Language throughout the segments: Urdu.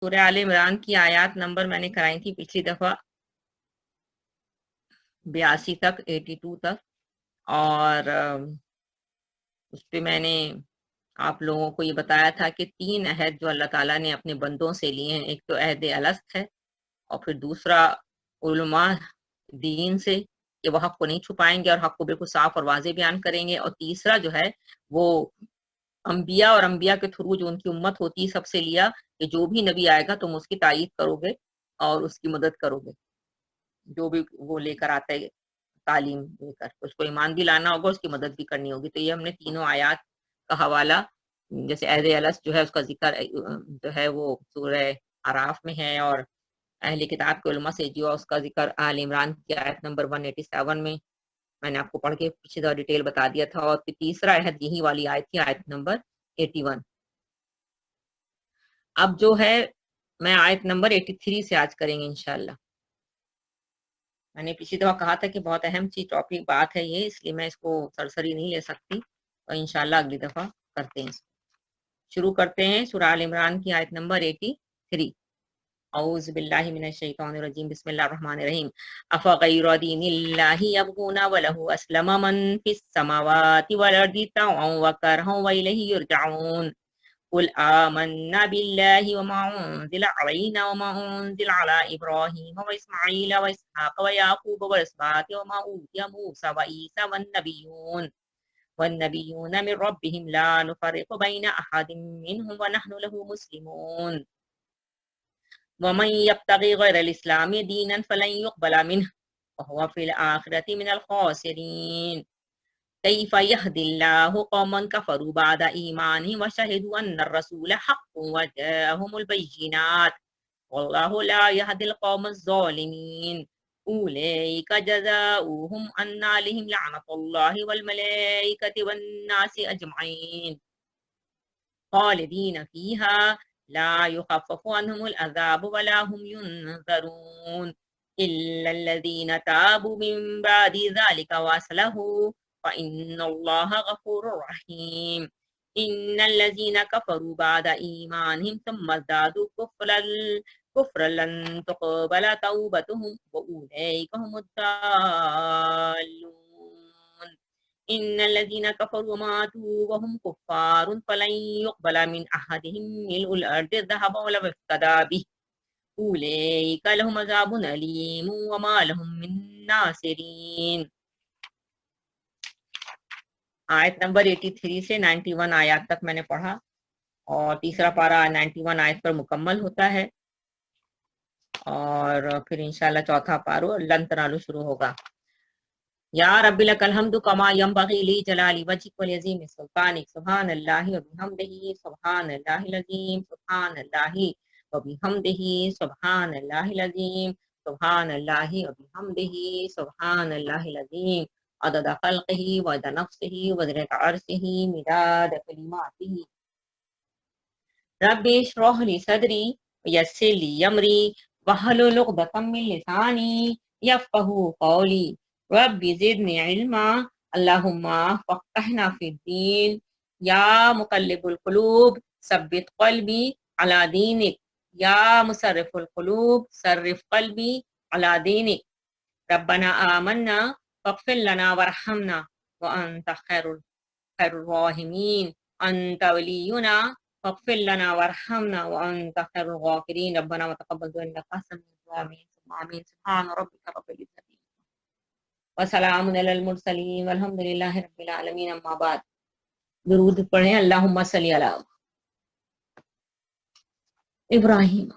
سورہ آل عمران کی آیات نمبر میں نے کرائی تھی پچھلی دفعہ 82 تک 82 تک، اور اس پہ میں نے آپ لوگوں کو یہ بتایا تھا کہ 3 عہد جو اللہ تعالیٰ نے اپنے بندوں سے لیے ہیں، ایک تو عہد الست ہے، اور پھر دوسرا علماء دین سے کہ وہ حق کو نہیں چھپائیں گے اور حق کو بالکل صاف اور واضح بیان کریں گے، اور تیسرا جو ہے وہ انبیاء اور انبیاء کے تھرو جو ان کی امت ہوتی ہے سب سے لیا کہ جو بھی نبی آئے گا تم اس کی تائید کرو گے اور اس کی مدد کرو گے، جو بھی وہ لے کر آتا ہے تعلیم لے کر اس کو ایمان بھی لانا ہوگا، اس کی مدد بھی کرنی ہوگی۔ تو یہ ہم نے تینوں آیات کا حوالہ، جیسے عہد الست جو ہے اس کا ذکر جو ہے وہ سورہ اعراف میں ہے، اور اہل کتاب کے علماء سے جو اس کا ذکر آل عمران کی آیت نمبر 187 میں نے آپ کو پڑھ کے پیچھے سے ڈیٹیل بتا دیا تھا، اور پھر تیسرا عہد یہی والی آیت تھی، آیت نمبر 81۔ اب جو ہے میں آیت نمبر 83 سے آج کریں گے انشاءاللہ۔ میں نے پچھلی دفعہ کہا تھا کہ بہت اہم چیز ٹاپک بات ہے یہ، اس لیے میں اس کو سرسری نہیں لے سکتی، اور انشاءاللہ اگلی دفعہ کرتے ہیں۔ شروع کرتے ہیں سورہ آل عمران کی آیت نمبر 83۔ اعوذ باللہ من الشیطان الرجیم، بسم اللہ الرحمن الرحیم۔ افغیر دین اللہ یبغون وله اسلم من فی السماوات والارض طوعا وکرہا والیہ یرجعون۔ قل آمنا باللہ وما انزل علینا وما انزل علی ابراہیم واسماعیل واسحاق ویعقوب والاسباط وما اوتی موسیٰ وعیسیٰ والنبیون من ربهم لا نفرق بین احد منهم ونحن له مسلمون۔ ومن يبتغي غير الإسلام دينا فلن يقبل منه وهو في الآخرة من الخاسرين۔ كيف يهدي الله قوما كفروا بعد إيمانهم وشهدوا أن الرسول حق وجاءهم البينات والله لا يهدي القوم الظالمين۔ أولئك جزاؤهم أن عليهم لعنة الله والملائكة والناس أجمعين خالدين فيها لا يخفف عنهم العذاب ولا هم ينذرون إلا الذين تابوا من بعد ذلك وأصلحوا فإن الله غفور رحيم۔ إن الذين كفروا بعد إيمانهم ثم ازدادوا كفرا لن تقبل توبتهم وأولئك هم الضالون۔ إن الذين كفروا وماتوا وهم كفار فلن يقبل من أحدهم ملء الأرض ذهبا ولو افتدى به أولئك لهم عذاب أليم وما لهم من ناصرين۔ آیت نمبر 83 سے 91 آیات تک میں نے پڑھا، اور تیسرا پارہ 91 آیت پر مکمل ہوتا ہے، اور پھر انشاءاللہ چوتھا پارہ لن تنالوا شروع ہوگا۔ یا رب لک الحمد کما ینبغی لجلال وجهک ولعظیم سلطانک، سبحان اللہ وبحمدہ سبحان اللہ العظیم، سبحان اللہ وبحمدہ سبحان اللہ العظیم، سبحان اللہ وبحمدہ سبحان اللہ العظیم، عدد خلقہ وعدد نفسہ وزنة عرشہ مداد کلماتہ۔ رب اشرح لی صدری ویسر لی امری واحلل عقدۃ من لسانی یفقہوا قولی۔ رب زدنی علما اللہم فقہنا فی الدین۔ یا مقلب القلوب ثبت قلبی علی دینک، یا مصرف القلوب صرف قلبی علی دینک۔ ربنا آمنا فاغفر لنا وارحمنا وانت خیر الراحمین، انت ولینا فاغفر لنا وارحمنا وانت خیر الغافرین۔ ربنا وتقبل دعاء انک سمیع الدعاء، آمین۔ سبحان ربک رب العزة وسلام علی المرسلین والحمد للہ رب العالمین، اما بعد۔ درود پڑھیں، اللہم صلی علی ابراہیم۔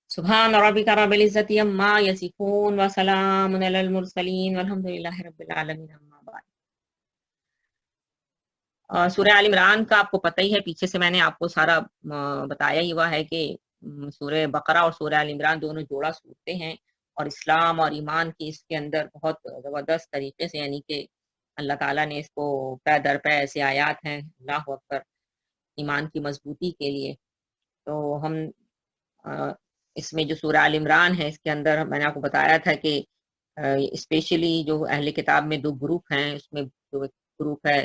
سبحان ربک رب العزة عما یصفون وسلام علی المرسلین والحمد للہ رب العالمین، اما بعد۔ سورہ آل عمران کا آپ کو پتہ ہی ہے، پیچھے سے میں نے آپ کو سارا بتایا ہی ہوا ہے کہ سورہ بقرہ اور سورہ آل عمران دونوں جوڑا صورتیں ہیں، اور اسلام اور ایمان کی اس کے اندر بہت زبردست طریقے سے، یعنی کہ اللہ تعالیٰ نے اس کو پے در پے ایسے آیات ہیں، اللہ اکبر، ایمان کی مضبوطی کے لیے۔ تو ہم اس میں جو سورہ آل عمران ہے، اس کے اندر میں نے آپ کو بتایا تھا کہ اسپیشلی جو اہل کتاب میں 2 گروپ ہیں، اس میں جو ایک گروپ ہے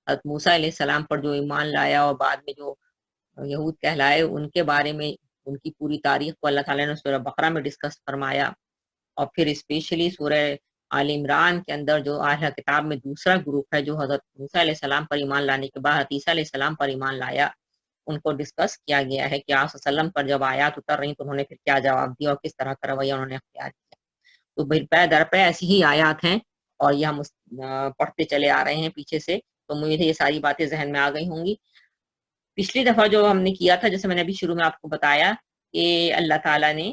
حضرت موسیٰ علیہ السلام پر جو ایمان لایا اور بعد میں جو یہود کہلائے، ان کے بارے میں ان کی پوری تاریخ کو اللہ تعالیٰ نے سورہ بقرہ میں ڈسکس فرمایا، اور پھر اسپیشلی سورہ آل عمران کے اندر جو اہل کتاب میں دوسرا گروپ ہے جو حضرت موسیٰ علیہ السلام پر ایمان لانے کے بعد حضرت عیسیٰ علیہ السلام پر ایمان لایا، ان کو ڈسکس کیا گیا ہے کہ آپ صلی اللہ علیہ وسلم پر جب آیات اتر رہی تو انہوں نے پھر کیا جواب دیا اور کس طرح کا رویہ انہوں نے اختیار کیا. تو پے در پہ ایسی ہی آیات ہیں اور یہ ہم پڑھتے چلے آ رہے ہیں پیچھے سے، تو مجھے یہ ساری باتیں ذہن میں آ گئی ہوں گی. پچھلی دفعہ جو ہم نے کیا تھا، جیسے میں نے ابھی شروع میں آپ کو بتایا کہ اللہ تعالیٰ نے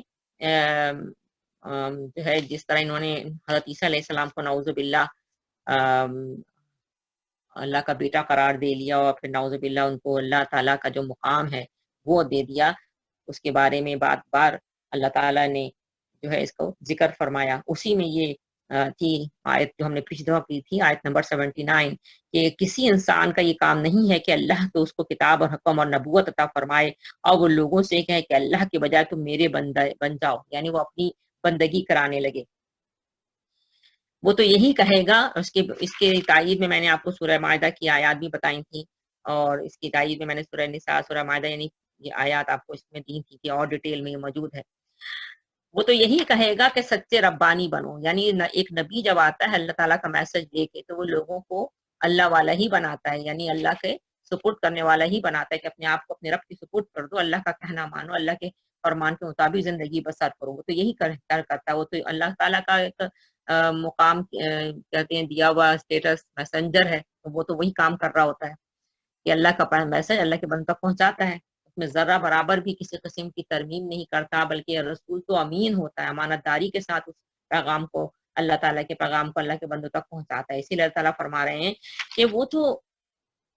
جو ہے جس طرح انہوں نے حضرت عیسیٰ علیہ السلام کو نعوذ باللہ اللہ کا بیٹا قرار دے لیا، اور پھر نعوذ باللہ ان کو اللہ تعالیٰ کا جو مقام ہے وہ دے دیا، اس کے بارے میں بار بار اللہ تعالیٰ نے جو ہے اس کو ذکر فرمایا. اسی میں یہ تھی آیت جو ہم نے پچھلی دفعہ کی تھی، آیت نمبر 79، کہ کسی انسان کا یہ کام نہیں ہے کہ اللہ تو اس کو کتاب اور حکم اور نبوت عطا فرمائے اور وہ لوگوں سے کہے کہ اللہ کے بجائے تم میرے بندہ بن جاؤ، یعنی وہ اپنی بندگی کرانے لگے. وہ تو یہی کہے گا. اس کے تائید میں میں نے آپ کو سورہ مائدہ کی آیات بھی بتائی تھی، اور اس کی تائید میں میں نے سورہ نساء، سورہ مائدہ یعنی یہ آیات آپ کو اس میں دی تھی کہ اور ڈیٹیل میں یہ موجود ہے. وہ تو یہی کہے گا کہ سچے ربانی بنو، یعنی ایک نبی جب آتا ہے اللہ تعالیٰ کا میسج دے کے تو وہ لوگوں کو اللہ والا ہی بناتا ہے، یعنی اللہ کے سپورٹ کرنے والا ہی بناتا ہے کہ اپنے آپ کو اپنے رب کی سپورٹ کر دو، اللہ کا کہنا مانو، اللہ کے فرمان کے مطابق زندگی بسر کرو. وہ تو یہی کرتا ہے. وہ تو اللہ تعالیٰ کا ایک مقام کہتے ہیں دیا ہوا اسٹیٹس میسنجر ہے، تو وہ تو وہی کام کر رہا ہوتا ہے کہ اللہ کا میسج اللہ کے بندہ تک پہنچاتا ہے. اس میں ذرہ برابر بھی کسی قسم کی ترمیم نہیں کرتا، بلکہ رسول تو امین ہوتا ہے، امانت داری کے ساتھ اس پیغام کو، اللہ تعالیٰ کے پیغام کو اللہ کے بندوں تک پہنچاتا ہے. اسی لیے اللہ تعالیٰ فرما رہے ہیں کہ وہ تو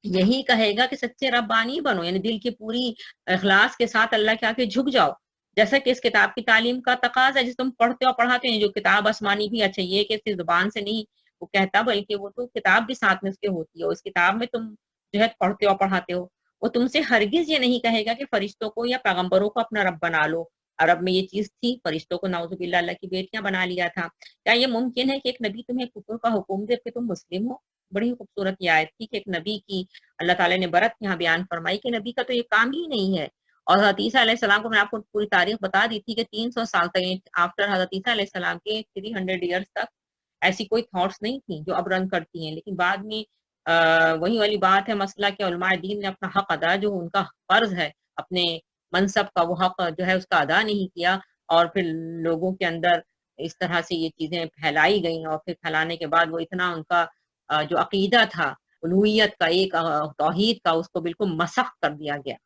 یہی کہے گا کہ سچے ربانی بنو، یعنی دل کی پوری اخلاص کے ساتھ اللہ کے آگے جھک جاؤ، جیسا کہ اس کتاب کی تعلیم کا تقاضا ہے. جس تم پڑھتے اور پڑھاتے ہیں جو کتاب آسمانی بھی، اچھا یہ کہ صرف زبان سے نہیں وہ کہتا، بلکہ وہ تو کتاب بھی ساتھ میں اس کے ہوتی ہے، اس کتاب میں تم جو ہے پڑھتے اور پڑھاتے ہو. وہ تم سے ہرگز یہ نہیں کہے گا کہ فرشتوں کو یا پیغمبروں کو اپنا رب بنا لو. عرب میں یہ چیز تھی، فرشتوں کو نعوذ باللہ اللہ کی بیٹیاں بنا لیا تھا. کیا یہ ممکن ہے کہ ایک نبی تمہیں کفر کا حکم دے کہ تم مسلم ہو؟ بڑی خوبصورت یہ آیت تھی کہ ایک نبی کی اللہ تعالیٰ نے برت یہاں بیان فرمائی کہ نبی کا تو یہ کام ہی نہیں ہے. اور حضرت عیسیٰ علیہ السلام کو میں آپ کو پوری تاریخ بتا دی تھی کہ 300 سال تک آفٹر حضرت عیسیٰ علیہ السلام کے 300 ایئرس تک ایسی کوئی تھاٹس نہیں تھیں جو اب رن کرتی ہیں. لیکن بعد میں وہی والی بات ہے، مسئلہ کہ علماء دین نے اپنا حق ادا، جو ان کا فرض ہے اپنے منصب کا، وہ حق جو ہے اس کا ادا نہیں کیا، اور پھر لوگوں کے اندر اس طرح سے یہ چیزیں پھیلائی گئیں، اور پھر پھیلانے کے بعد وہ اتنا ان کا جو عقیدہ تھا الوہیت کا، ایک توحید کا، اس کو بالکل مسخ کر دیا گیا،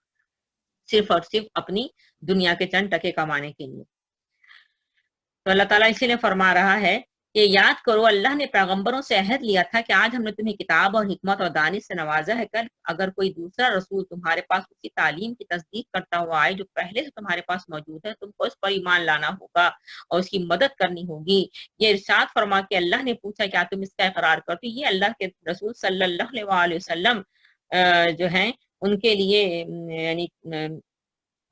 صرف اور صرف اپنی دنیا کے چند ٹکے کمانے کے لیے. تو اللہ تعالیٰ اسی لیے فرما رہا ہے کہ یاد کرو اللہ نے پیغمبروں سے عہد لیا تھا کہ آج ہم نے تمہیں کتاب اور حکمت اور دانش سے نوازا ہے، کل اگر کوئی دوسرا رسول تمہارے پاس اسی تعلیم کی تصدیق کرتا ہوا آئے جو پہلے سے تمہارے پاس موجود ہے، تم کو اس پر ایمان لانا ہوگا اور اس کی مدد کرنی ہوگی. یہ ارشاد فرما کہ اللہ نے پوچھا کیا تم اس کا اقرار کرتے؟ یہ اللہ کے رسول صلی اللہ علیہ وسلم جو ہیں ان کے لیے یعنی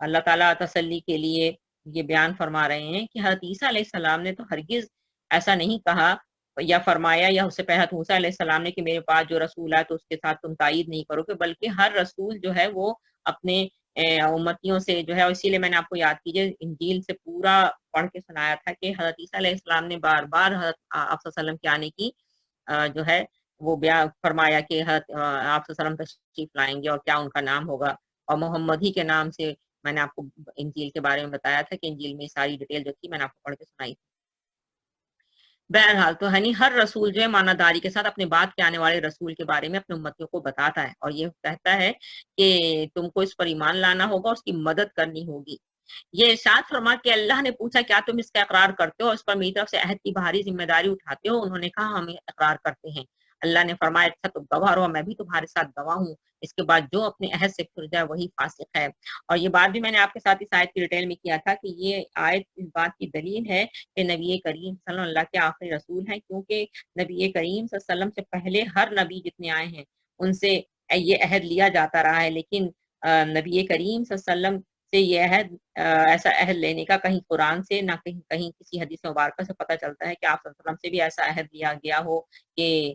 اللہ تعالیٰ تسلی کے لیے یہ بیان فرما رہے ہیں کہ حضرت عیسیٰ علیہ السلام نے تو ہرگز ایسا نہیں کہا یا فرمایا، یا اس سے پہلے موسیٰ علیہ السلام نے کہ میرے پاس جو رسول ہے تو اس کے ساتھ تم تائید نہیں کرو گے، بلکہ ہر رسول جو ہے وہ اپنے امتیوں سے جو ہے، اسی لیے میں نے آپ کو یاد کیجیے انجیل سے پورا پڑھ کے سنایا تھا کہ حضرت عیسیٰ علیہ السلام نے بار بار حضرت آپ صلی اللہ علیہ وسلم کے آنے کی جو ہے وہ بیان فرمایا کہ حضرت آپ صلی اللہ علیہ وسلم تشریف لائیں گے اور کیا ان کا نام ہوگا، اور محمد ہی کے نام سے میں نے آپ کو انجیل کے بارے میں بتایا تھا کہ انجیل میں ساری ڈیٹیل جو تھی میں نے آپ کو پڑھ کے سنائی تھی. بہرحال تو یعنی ہر رسول جو ہے ماناداری کے ساتھ اپنے بعد کے آنے والے رسول کے بارے میں اپنے امتیوں کو بتاتا ہے، اور یہ کہتا ہے کہ تم کو اس پر ایمان لانا ہوگا، اس کی مدد کرنی ہوگی. یہ ارشاد فرما کہ اللہ نے پوچھا کیا تم اس کا اقرار کرتے ہو، اس پر میری طرف سے عہد کی بھاری ذمہ داری اٹھاتے ہو؟ انہوں نے کہا ہم اقرار کرتے ہیں. اللہ نے فرمایا اچھا تم گواہ رہو، میں بھی تمہارے ساتھ گواہ ہوں. اس کے بعد جو اپنے عہد سے پھر جائے وہی فاسق ہے. اور یہ بات بھی میں نے آپ کے ساتھ اس آیت کی ڈیٹیل میں کیا تھا کہ یہ آیت اس بات کی دلیل ہے کہ نبی کریم صلی اللہ علیہ وسلم کے آخری رسول ہیں، کیونکہ نبی کریم صلی اللہ علیہ وسلم سے پہلے ہر نبی جتنے آئے ہیں ان سے یہ عہد لیا جاتا رہا ہے، لیکن نبی کریم صلی اللہ علیہ وسلم سے یہ عہد ایسا عہد لینے کا کہیں قرآن سے نہ کہیں کسی حدیث مبارکہ سے پتہ چلتا ہے کہ آپ صلی اللہ علیہ وسلم سے بھی ایسا عہد لیا گیا ہو کہ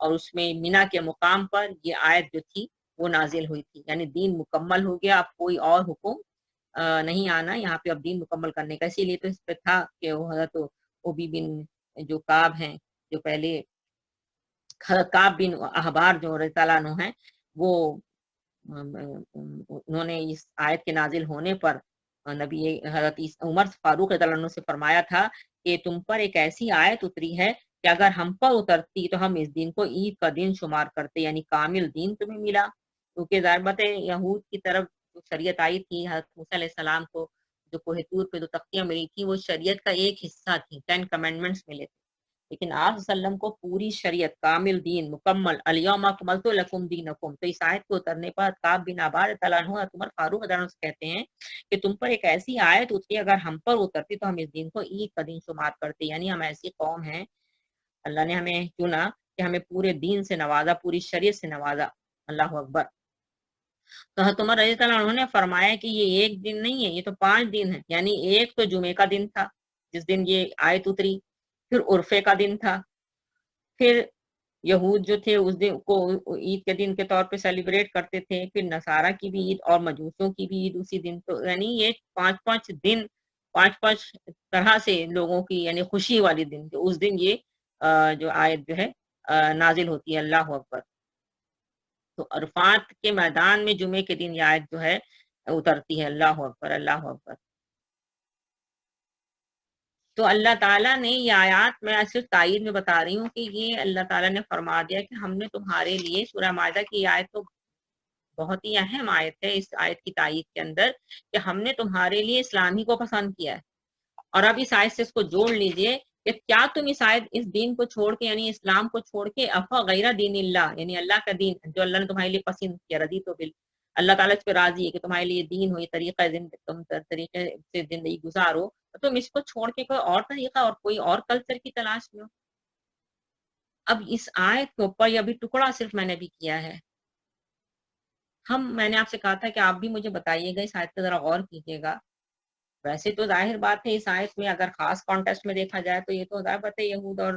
اور اس میں مینا کے مقام پر یہ آیت جو تھی وہ نازل ہوئی تھی، یعنی دین مکمل ہو گیا، اب کوئی اور حکم نہیں آنا یہاں پہ اب دین مکمل کرنے کا۔ اسی لیے تو اس پہ تھا کہ وہ حضرت ابی بن جو کعب ہیں، جو پہلے حضرت کعب بن احبار جو رضی اللہ عنہ ہیں، وہ انہوں نے اس آیت کے نازل ہونے پر نبی حضرت عمر فاروق رضی اللہ عنہ سے فرمایا تھا کہ تم پر ایک ایسی آیت اتری ہے کہ اگر ہم پر اترتی تو ہم اس دن کو عید کا دن شمار کرتے، یعنی کامل دین تمہیں ملا، کیونکہ ظاہر بات ہے یہود کی طرف جو شریعت آئی تھی حضرت موسیٰ علیہ السلام کو، جو کوہ طور پہ جو تختیاں ملی تھی وہ شریعت کا ایک حصہ تھی، 10 کمانڈمنٹس ملے تھے، لیکن آپ صلی اللہ علیہ وسلم کو پوری شریعت، کامل دین، مکمل، الیوم اکملت لکم دینکم۔ تو اس آیت کو اترنے پر کعب بن عباد رضی اللہ عنہ عمر فاروق رضی اللہ عنہ سے کہتے ہیں کہ تم پر ایک ایسی آیت اتری، اگر ہم پر اترتی تو ہم اس دن کو عید کا دن شمار کرتے، یعنی ہم ایسی قوم ہیں، اللہ نے ہمیں چنا کہ ہمیں پورے دین سے نوازا، پوری شریعت سے نوازا۔ اللہ اکبر۔ تو حضرت عمر رضی اللہ عنہ نے فرمایا کہ یہ ایک دن نہیں ہے، یہ تو 5 دن ہے، یعنی ایک تو جمعے کا دن تھا جس دن یہ آیت اتری، پھر عرفے کا دن تھا، پھر یہود جو تھے اس دن کو عید کے دن کے طور پہ سیلیبریٹ کرتے تھے، پھر نصارہ کی بھی عید اور مجوسوں کی بھی عید اسی دن، تو یعنی یہ 5 دن، 5 طرح سے لوگوں کی یعنی خوشی والی دن، تو اس دن یہ جو آیت جو ہے نازل ہوتی ہے۔ اللہ اکبر۔ تو عرفات کے میدان میں جمعے کے دن یہ آیت جو ہے اترتی ہے۔ اللہ اکبر، اللہ اکبر۔ تو اللہ تعالیٰ نے یہ آیات، میں صرف تائید میں بتا رہی ہوں کہ یہ اللہ تعالیٰ نے فرما دیا کہ ہم نے تمہارے لیے، سورہ مائدہ کی یہ آیت تو بہت ہی اہم آیت ہے، اس آیت کی تائید کے اندر کہ ہم نے تمہارے لیے اسلام ہی کو پسند کیا ہے۔ اور اب اس آیت سے اس کو جوڑ لیجئے کہ کیا تم اس آیت، اس دین کو چھوڑ کے یعنی اسلام کو چھوڑ کے افا غیر دین اللہ، یعنی اللہ کا دین جو اللہ نے تمہارے لیے پسند کیا، رضی تو بال، اللہ تعالیٰ اس پہ راضی ہے کہ تمہارے لیے دین ہو، یہ طریقہ زندگی، تم طریقے سے زندگی گزارو، تو تم اس کو چھوڑ کے کوئی اور طریقہ اور کوئی اور کلچر کی تلاش میں ہو۔ اب اس آیت کے اوپر یہ ابھی ٹکڑا صرف میں نے بھی کیا ہے، میں نے آپ سے کہا تھا کہ آپ بھی مجھے بتائیے گا، اس آیت پہ ذرا غور کیجیے گا۔ ویسے تو ظاہر بات ہے اس آیت میں اگر خاص کانٹیکسٹ میں دیکھا جائے تو یہ تو ظاہر بات ہے یہود اور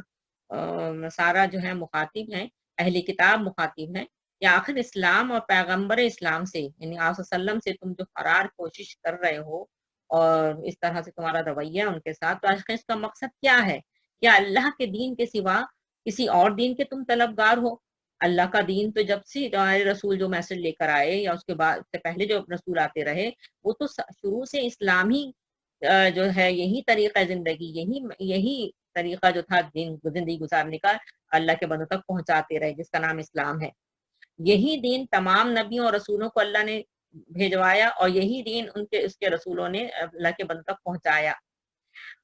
نصارہ جو ہیں مخاطب ہیں، اہل کتاب مخاطب ہیں، یا آخر اسلام اور پیغمبر اسلام سے، یعنی آپ صلی اللہ علیہ وسلم سے تم جو فرار کوشش کر رہے ہو اور اس طرح سے تمہارا رویہ ان کے ساتھ، تو آخر اس کا مقصد کیا ہے؟ کیا اللہ کے دین کے سوا کسی اور دین کے تم طلبگار ہو؟ اللہ کا دین تو جب سے ہمارے رسول جو میسج لے کر آئے یا اس کے بعد سے پہلے جو رسول آتے رہے، وہ تو شروع سے اسلامی جو ہے یہی طریقہ زندگی، یہی طریقہ جو تھا زندگی گزارنے کا، اللہ کے بندوں تک پہنچاتے رہے، جس کا نام اسلام ہے۔ یہی دین تمام نبیوں اور رسولوں کو اللہ نے بھیجوایا، اور یہی دین اس کے رسولوں نے اللہ کے بندوں تک پہنچایا۔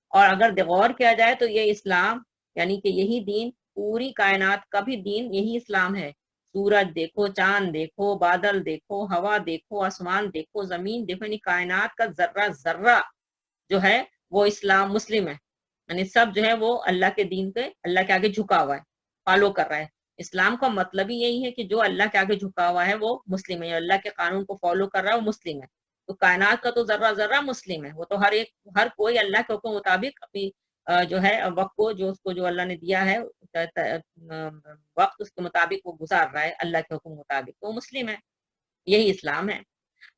اور اگر غور کیا جائے تو یہ اسلام یعنی کہ یہی دین، پوری کائنات کا بھی دین یہی اسلام ہے۔ سورج دیکھو، چاند دیکھو، بادل دیکھو، ہوا دیکھو، آسمان دیکھو، زمین دیکھو، یعنی کائنات کا ذرہ ذرہ جو ہے وہ اسلام مسلم ہے، یعنی سب جو ہے وہ اللہ کے دین پہ، اللہ کے آگے جھکا ہوا ہے، فالو کر رہا ہے۔ اسلام کا مطلب ہی یہی ہے کہ جو اللہ کے آگے جھکا ہوا ہے وہ مسلم ہے، اللہ کے قانون کو فالو کر رہا ہے وہ مسلم ہے۔ تو کائنات کا تو ذرہ ذرہ مسلم ہے، وہ تو ہر کوئی اللہ کے حکم مطابق اپنی جو ہے وقت کو، جو اس کو جو اللہ نے دیا ہے وقت، اس کے مطابق وہ گزار رہا ہے اللہ کے حکم مطابق، تو وہ مسلم ہے۔ یہی اسلام ہے۔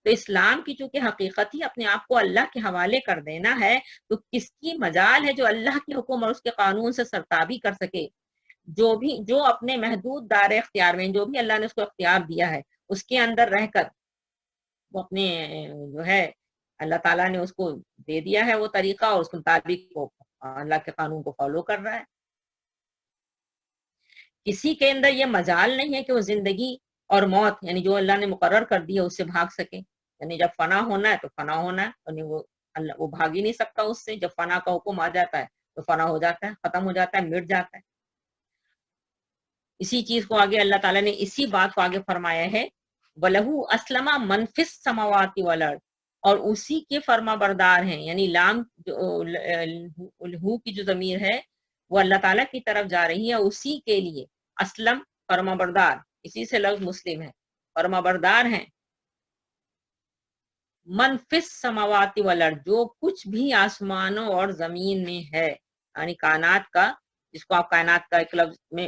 تو اسلام کی چونکہ حقیقت ہی اپنے آپ کو اللہ کے حوالے کر دینا ہے، تو کس کی مجال ہے جو اللہ کے حکم اور اس کے قانون سے سرتابی کر سکے؟ جو اپنے محدود دائر اختیار میں، جو بھی اللہ نے اس کو اختیار دیا ہے اس کے اندر رہ کر وہ اپنے جو ہے اللہ تعالیٰ نے اس کو دے دیا ہے وہ طریقہ، اور اس کے مطابق وہ اللہ کے قانون کو فالو کر رہا ہے۔ کسی کے اندر یہ مجال نہیں ہے کہ وہ زندگی اور موت یعنی جو اللہ نے مقرر کر دیا اس سے بھاگ سکے، یعنی جب فنا ہونا ہے تو فنا ہونا ہے، یعنی وہ بھاگ ہی نہیں سکتا اس سے، جب فنا کا حکم آ جاتا ہے تو فنا ہو جاتا ہے، ختم ہو جاتا ہے، مٹ جاتا ہے۔ اسی چیز کو آگے اللہ تعالیٰ نے اسی بات کو آگے فرمایا ہے، وَلَهُ أَسْلَمَ مَنْ فِي السَّمَاوَاتِ وَالْأَرْضِ، اور اسی کے فرما بردار ہیں، یعنی لام الہو کی جو ضمیر ہے وہ اللہ تعالیٰ کی طرف جا رہی ہے، اسی کے لیے اسلم فرما بردار، اسی سے لفظ مسلم ہے، فرما بردار ہیں، من فی السماوات والارض، جو کچھ بھی آسمانوں اور زمین میں ہے، یعنی کائنات کا، جس کو آپ کائنات کا ایک لفظ میں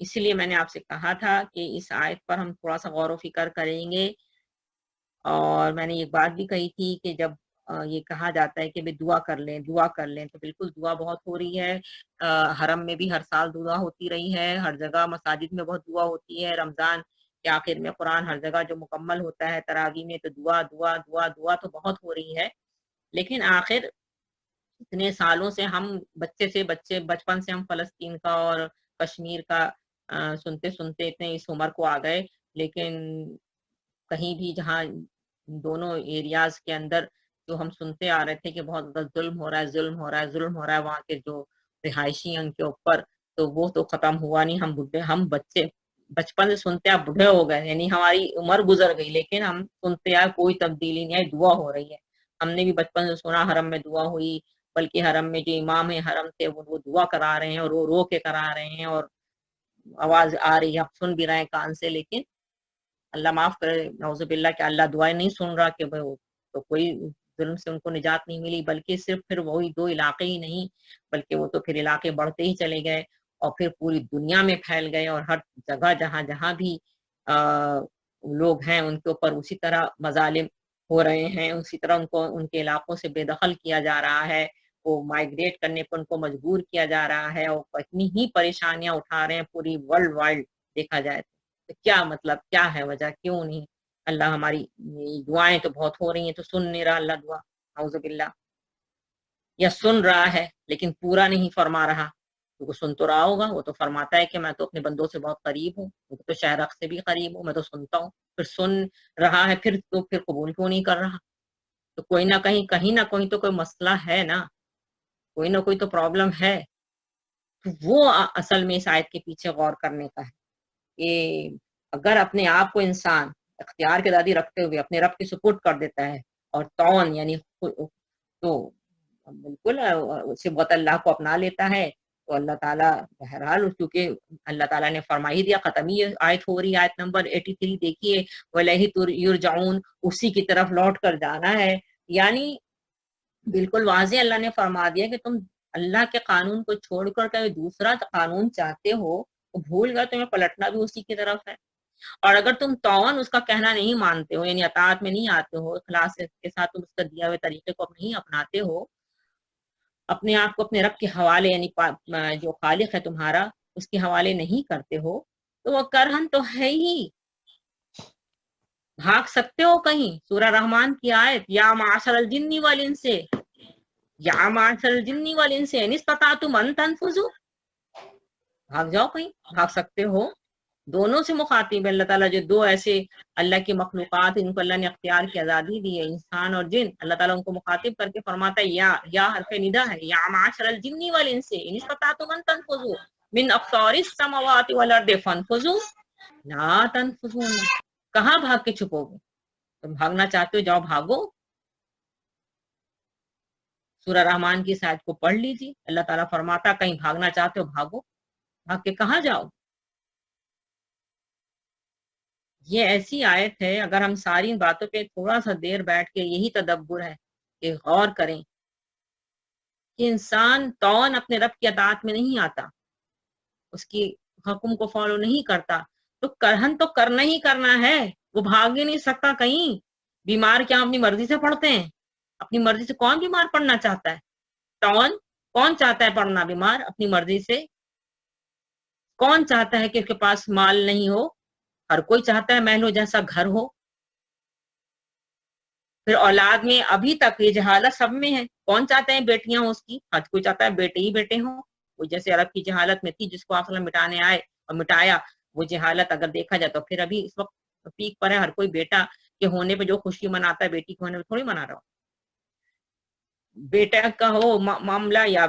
اسی لیے میں نے آپ سے کہا تھا کہ اس آیت پر ہم تھوڑا سا غور و فکر کریں گے، اور میں نے ایک بات بھی کہی تھی کہ جب یہ کہا جاتا ہے کہ بھئی دعا کر لیں، دعا کر لیں، تو بالکل دعا بہت ہو رہی ہے۔ حرم میں بھی ہر سال دعا ہوتی رہی ہے، ہر جگہ مساجد میں بہت دعا ہوتی ہے، رمضان کے آخر میں قرآن ہر جگہ جو مکمل ہوتا ہے تراویح میں، تو دعا دعا دعا دعا تو بہت ہو رہی ہے، لیکن آخر اتنے سالوں سے ہم بچپن سے ہم فلسطین کا اور کشمیر کا سنتے سنتے اتنے اس عمر کو آ گئے، لیکن کہیں بھی جہاں دونوں ایریاز کے اندر جو ہم سنتے آ رہے تھے کہ بہت زیادہ ظلم ہو رہا ہے، ظلم ہو رہا ہے، ظلم ہو رہا ہے وہاں کے جو رہائشی ہیں ان کے اوپر، تو وہ تو ختم ہوا نہیں۔ ہم بچے بچپن سے سنتے آپ بوڑھے ہو گئے، یعنی ہماری عمر گزر گئی، لیکن ہم سنتے آئے کوئی تبدیلی نہیں آئی، دعا ہو رہی ہے۔ ہم نے بھی بچپن سے سنا حرم میں دعا ہوئی، بلکہ حرم میں جو امام ہے حرم تھے وہ دعا کرا رہے ہیں اور رو رو کے کرا رہے ہیں، اور آواز آ رہی ہے، ہم سن بھی رہے ہیں کان سے، لیکن اللہ معاف کرے، نعوذ باللہ، کہ اللہ دعائیں نہیں سن رہا، کہ تو کوئی ظلم سے ان کو نجات نہیں ملی، بلکہ صرف پھر وہی 2 علاقے ہی نہیں، بلکہ وہ تو پھر علاقے بڑھتے ہی چلے گئے، اور پھر پوری دنیا میں پھیل گئے، اور ہر جگہ جہاں جہاں بھی لوگ ہیں ان کے اوپر اسی طرح مظالم ہو رہے ہیں، اسی طرح ان کو ان کے علاقوں سے بے دخل کیا جا رہا ہے، وہ مائگریٹ کرنے پر ان کو مجبور کیا جا رہا ہے، اور اتنی ہی پریشانیاں اٹھا رہے ہیں پوری ورلڈ وائڈ دیکھا جائے تو کیا مطلب، کیا ہے وجہ، کیوں نہیں اللہ ہماری دعائیں تو بہت ہو رہی ہیں تو سن نہیں رہا اللہ دعا، اعوذ باللہ، یا سن رہا ہے لیکن پورا نہیں فرما رہا، تو وہ سن تو رہا ہوگا، وہ تو فرماتا ہے کہ میں تو اپنے بندوں سے بہت قریب ہوں، وہ تو شہرخ سے بھی قریب ہوں، میں تو سنتا ہوں، پھر سن رہا ہے پھر قبول کیوں نہیں کر رہا؟ تو کوئی نہ کہیں نہ کہیں تو کوئی مسئلہ ہے نا، کوئی نہ کوئی تو پرابلم ہے، تو وہ اصل میں اس آیت کے پیچھے غور کرنے کا ہے کہ اگر اپنے آپ کو انسان اختیار کے دادی رکھتے ہوئے اپنے رب کی سپورٹ کر دیتا ہے، اور تعاون یعنی تو بالکل صبغت اللہ کو اپنا لیتا ہے، تو اللہ تعالیٰ بہرحال، کیونکہ اللہ تعالیٰ نے فرما ہی دیا، ختم ہی آیت ہو رہی ہے، آیت نمبر 83 دیکھیے، وَإِلَيْهِ يُرْجَعُونَ، اسی کی طرف لوٹ کر جانا ہے، یعنی بالکل واضح اللہ نے فرما دیا کہ تم اللہ کے قانون کو چھوڑ کر کوئی دوسرا قانون چاہتے ہو، تو بھول گئے تمہیں پلٹنا بھی اسی کی طرف ہے، اور اگر تم تعاون اس کا کہنا نہیں مانتے ہو، یعنی اطاعت میں نہیں آتے ہو، اخلاص کے ساتھ تم اس کا دیا ہوئے طریقے کو نہیں اپناتے ہو، اپنے آپ کو اپنے رب کے حوالے، یعنی جو خالق ہے تمہارا اس کے حوالے نہیں کرتے ہو، تو وہ کرہن تو ہے ہی، بھاگ سکتے ہو کہیں۔ سورہ رحمان کی آیت، یا معاشر الجن والانس، یا معاشر الجن والانس ان استطعتم ان تنفذوا، بھاگ جاؤ کہیں، بھاگ سکتے ہو۔ دونوں سے مخاطب ہے اللہ تعالیٰ، جو 2 ایسے اللہ کی مخلوقات ان کو اللہ نے اختیار کی آزادی دی ہے، انسان اور جن، اللہ تعالیٰ ان کو مخاطب کر کے فرماتا ہے یا حرف ندا ہے، یا معاشر الجن والانس ان استطعتم ان تنفذوا من اقطار السماوات والارض فانفذوا لا تنفذون، کہاں بھاگ کے چھپو گے؟ تم بھاگنا چاہتے ہو، جاؤ بھاگو۔ سورہ رحمان کی اس آیت کو پڑھ لیجیے، اللہ تعالیٰ فرماتا کہیں بھاگنا چاہتے ہو بھاگو، بھاگ کے کہاں جاؤ؟ یہ ایسی آیت ہے، اگر ہم ساری باتوں پہ تھوڑا سا دیر بیٹھ کے یہی تدبر ہے کہ غور کریں کہ انسان تعاون اپنے رب کی اطاعت میں نہیں آتا، اس کی حکم کو فالو نہیں کرتا، تو کرہن تو کرنا ہی کرنا ہے، وہ بھاگ ہی نہیں سکتا کہیں۔ بیمار کیا اپنی مرضی سے پڑھتے ہیں؟ اپنی مرضی سے کون بیمار پڑنا چاہتا ہے؟ تعاون کون چاہتا ہے پڑھنا بیمار اپنی مرضی سے؟ کون چاہتا ہے کہ اس کے پاس مال نہیں ہو؟ ہر کوئی چاہتا ہے محل جیسا گھر ہو۔ پھر اولاد میں ابھی تک یہ جہالت سب میں ہے، کون چاہتے ہیں بیٹیاں ہوں اس کی؟ ہر کوئی چاہتا ہے بیٹے ہی بیٹے ہوں، وہ جیسے عرب کی جہالت میں تھی جس کو آپ مٹانے آئے اور مٹایا، وہ جہالت اگر دیکھا جائے تو پھر ابھی اس وقت پیک پر ہے، ہر کوئی بیٹا کے ہونے پہ جو خوشی مناتا ہے بیٹی کے ہونے پہ تھوڑی منا رہا ہو۔ بیٹا کا ہو معاملہ یا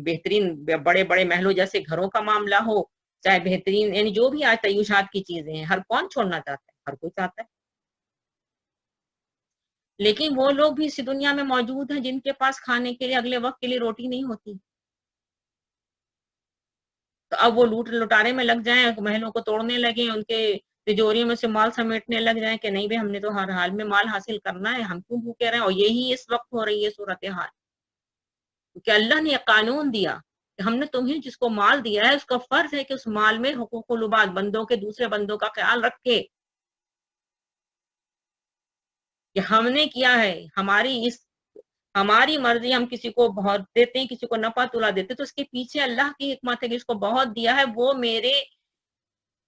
بہترین بڑے بڑے محلوں جیسے گھروں کا معاملہ ہو، چاہے بہترین، یعنی جو بھی آج تعیشات کی چیزیں ہیں، ہر کون چھوڑنا چاہتا ہے؟ ہر کوئی چاہتا ہے، لیکن وہ لوگ بھی اسی دنیا میں موجود ہیں جن کے پاس کھانے کے لیے اگلے وقت کے لیے روٹی نہیں ہوتی، تو اب وہ لٹارے میں لگ جائیں، محلوں کو توڑنے لگیں، ان کے تجوریوں میں سے مال سمیٹنے لگ جائیں کہ نہیں بھائی ہم نے تو ہر حال میں مال حاصل کرنا ہے، ہم کیوں بھوکے رہے ہیں؟ اور یہی اس وقت ہو رہی ہے صورتحال، کیونکہ اللہ نے قانون دیا کہ ہم نے تمہیں جس کو مال دیا ہے اس کا فرض ہے کہ اس مال میں حقوق العباد، بندوں کے دوسرے بندوں کا خیال رکھے کہ ہم نے کیا ہے، ہماری مرضی، ہم کسی کو بہت دیتے ہیں، کسی کو نفع تلا دیتے، تو اس کے پیچھے اللہ کی حکمت ہے کہ اس کو بہت دیا ہے وہ میرے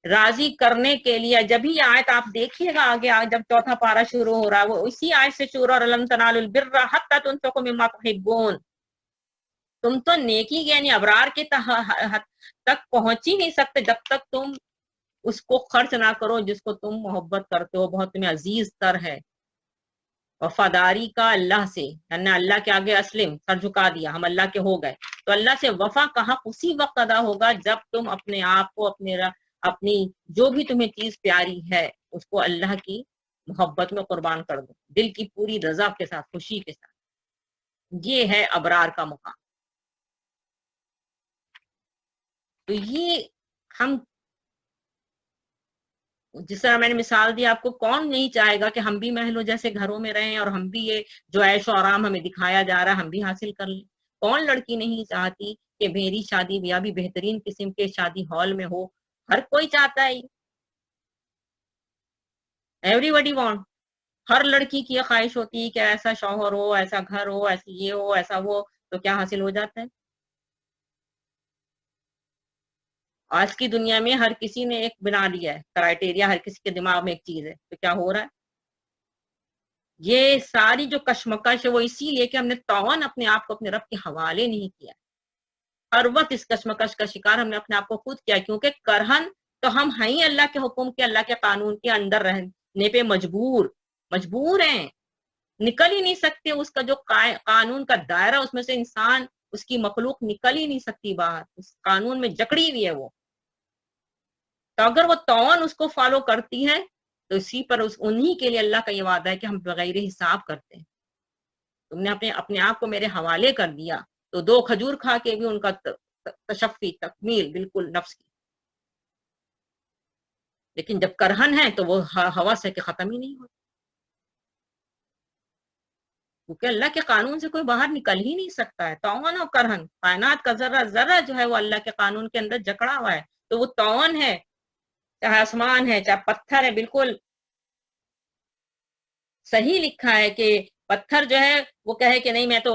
راضی کرنے کے لیے. جب ہی آیت آپ دیکھیے گا آگے جب چوتھا پارہ شروع ہو رہا ہے، وہ اسی آیت سے شروع، اور لن تنالوا البر حتی تنفقوا مما تحبون. تم تو نیکی یعنی ابرار کے حد تک پہنچ ہی نہیں سکتے جب تک تم اس کو خرچ نہ کرو جس کو تم محبت کرتے ہو، بہت تمہیں عزیز تر ہے. وفاداری کا اللہ سے، یعنی اللہ کے آگے اسلم، سر جھکا دیا، ہم اللہ کے ہو گئے. تو اللہ سے وفا کا حق اسی وقت ادا ہوگا جب تم اپنے آپ کو، اپنی جو بھی تمہیں چیز پیاری ہے اس کو اللہ کی محبت میں قربان کر دو، دل کی پوری رضا کے ساتھ، خوشی کے ساتھ. یہ ہے ابرار کا مقام. تو یہ ہم، جس طرح میں نے مثال دی آپ کو، کون نہیں چاہے گا کہ ہم بھی محلوں جیسے گھروں میں رہیں اور ہم بھی یہ جو عیش و آرام ہمیں دکھایا جا رہا ہے ہم بھی حاصل کر لیں. کون لڑکی نہیں چاہتی کہ میری شادی بیاہ بھی بہترین قسم کے شادی ہال میں ہو؟ ہر کوئی چاہتا ہے، ایوری بڈی وانٹ. ہر لڑکی کی یہ خواہش ہوتی ہے کہ ایسا شوہر ہو، ایسا گھر ہو، ایسی یہ ہو، ایسا وہ. تو کیا حاصل ہو جاتا ہے؟ آج کی دنیا میں ہر کسی نے ایک بنا لیا ہے کرائٹیریا، ہر کسی کے دماغ میں ایک چیز ہے. تو کیا ہو رہا ہے؟ یہ ساری جو کشمکش ہے وہ اسی لیے کہ ہم نے توان اپنے آپ کو اپنے رب کے حوالے نہیں کیا. ہر وقت اس کشمکش کا شکار ہم نے اپنے آپ کو خود کیا، کیونکہ کرہن تو ہم ہیں اللہ کے حکم کے، اللہ کے قانون کے اندر رہنے پہ مجبور ہیں. نکل ہی نہیں سکتے. اس کا جو قانون کا دائرہ، اس میں سے انسان، اس کی مخلوق نکل ہی نہیں سکتی باہر. اس قانون میں جکڑی ہوئی ہے وہ. تو اگر وہ توان اس کو فالو کرتی ہے تو اسی پر انہی کے لیے اللہ کا یہ وعدہ ہے کہ ہم بغیر حساب کرتے ہیں. تم نے اپنے آپ کو میرے حوالے کر دیا تو 2 کھجور کھا کے بھی ان کا تشفی، تکمیل بالکل نفس کی. لیکن جب کرہن ہے تو وہ ہوا سے کہ ختم ہی نہیں ہوتا، کیونکہ اللہ کے قانون سے کوئی باہر نکل ہی نہیں سکتا ہے. توان اور کرہن، کائنات کا ذرہ ذرہ جو ہے وہ اللہ کے قانون کے اندر جکڑا ہوا ہے. تو وہ توان ہے، چاہے آسمان ہے چاہے پتھر ہے. بالکل صحیح لکھا ہے کہ پتھر جو ہے وہ کہے کہ نہیں میں تو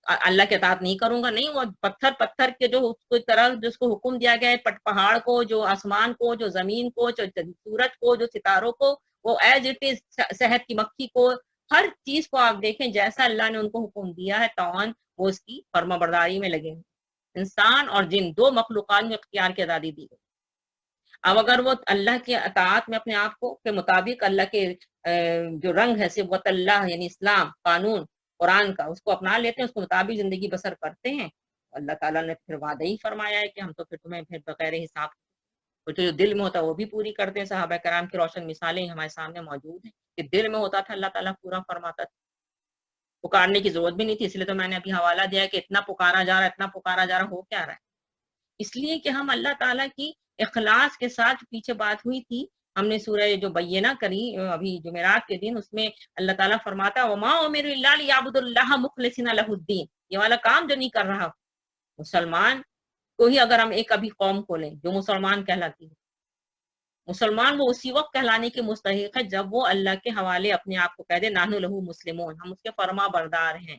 اللہ کے اطاعت نہیں کروں گا. نہیں، وہ پتھر کے جو اس طرح جس کو حکم دیا گیا ہے، پہاڑ کو، جو آسمان کو، جو زمین کو، جو سورج کو، جو ستاروں کو، وہ ایز اٹ از، شہد کی مکھی کو، ہر چیز کو آپ دیکھیں جیسا اللہ نے ان کو حکم دیا ہے توان، وہ اس کی فرما برداری میں لگے ہیں. انسان اور جن 2 مخلوقات میں اختیار کی آزادی دی گئی. اب اگر وہ اللہ کے اطاعت میں اپنے آپ کو کے مطابق اللہ کے جو رنگ ہے صبغت اللہ یعنی اسلام، قانون قرآن کا، اس کو اپنا لیتے ہیں، اس کے مطابق زندگی بسر کرتے ہیں، اللہ تعالیٰ نے پھر وعدہ ہی فرمایا ہے کہ ہم تو پھر تمہیں پھر بغیر حساب، جو دل میں ہوتا ہے وہ بھی پوری کرتے ہیں. صحابہ کرام کی روشن مثالیں ہمارے سامنے موجود ہیں کہ دل میں ہوتا تھا اللہ تعالیٰ پورا فرماتا تھا. پکارنے کی ضرورت بھی نہیں تھی. اس لیے تو میں نے ابھی حوالہ دیا کہ اتنا پکارا جا رہا ہے، اتنا پکارا جا رہا ہو کیا رہا ہے. اس لیے کہ ہم اللہ تعالیٰ کی اخلاص کے ساتھ، پیچھے بات ہوئی تھی، ہم نے سورہ جو بینہ کری ابھی جمعرات کے دن، اس میں اللہ تعالیٰ فرماتا وما امروا الا ليعبدوا الله مخلصين له الدين. یہ والا کام جو نہیں کر رہا مسلمان کو ہی، اگر ہم ایک ابھی قوم کو لیں جو مسلمان کہلاتی ہے، مسلمان وہ اسی وقت کہلانے کے مستحق ہے جب وہ اللہ کے حوالے اپنے آپ کو کہہ دے نحن لہ مسلمون، ہم اس کے فرما بردار ہیں.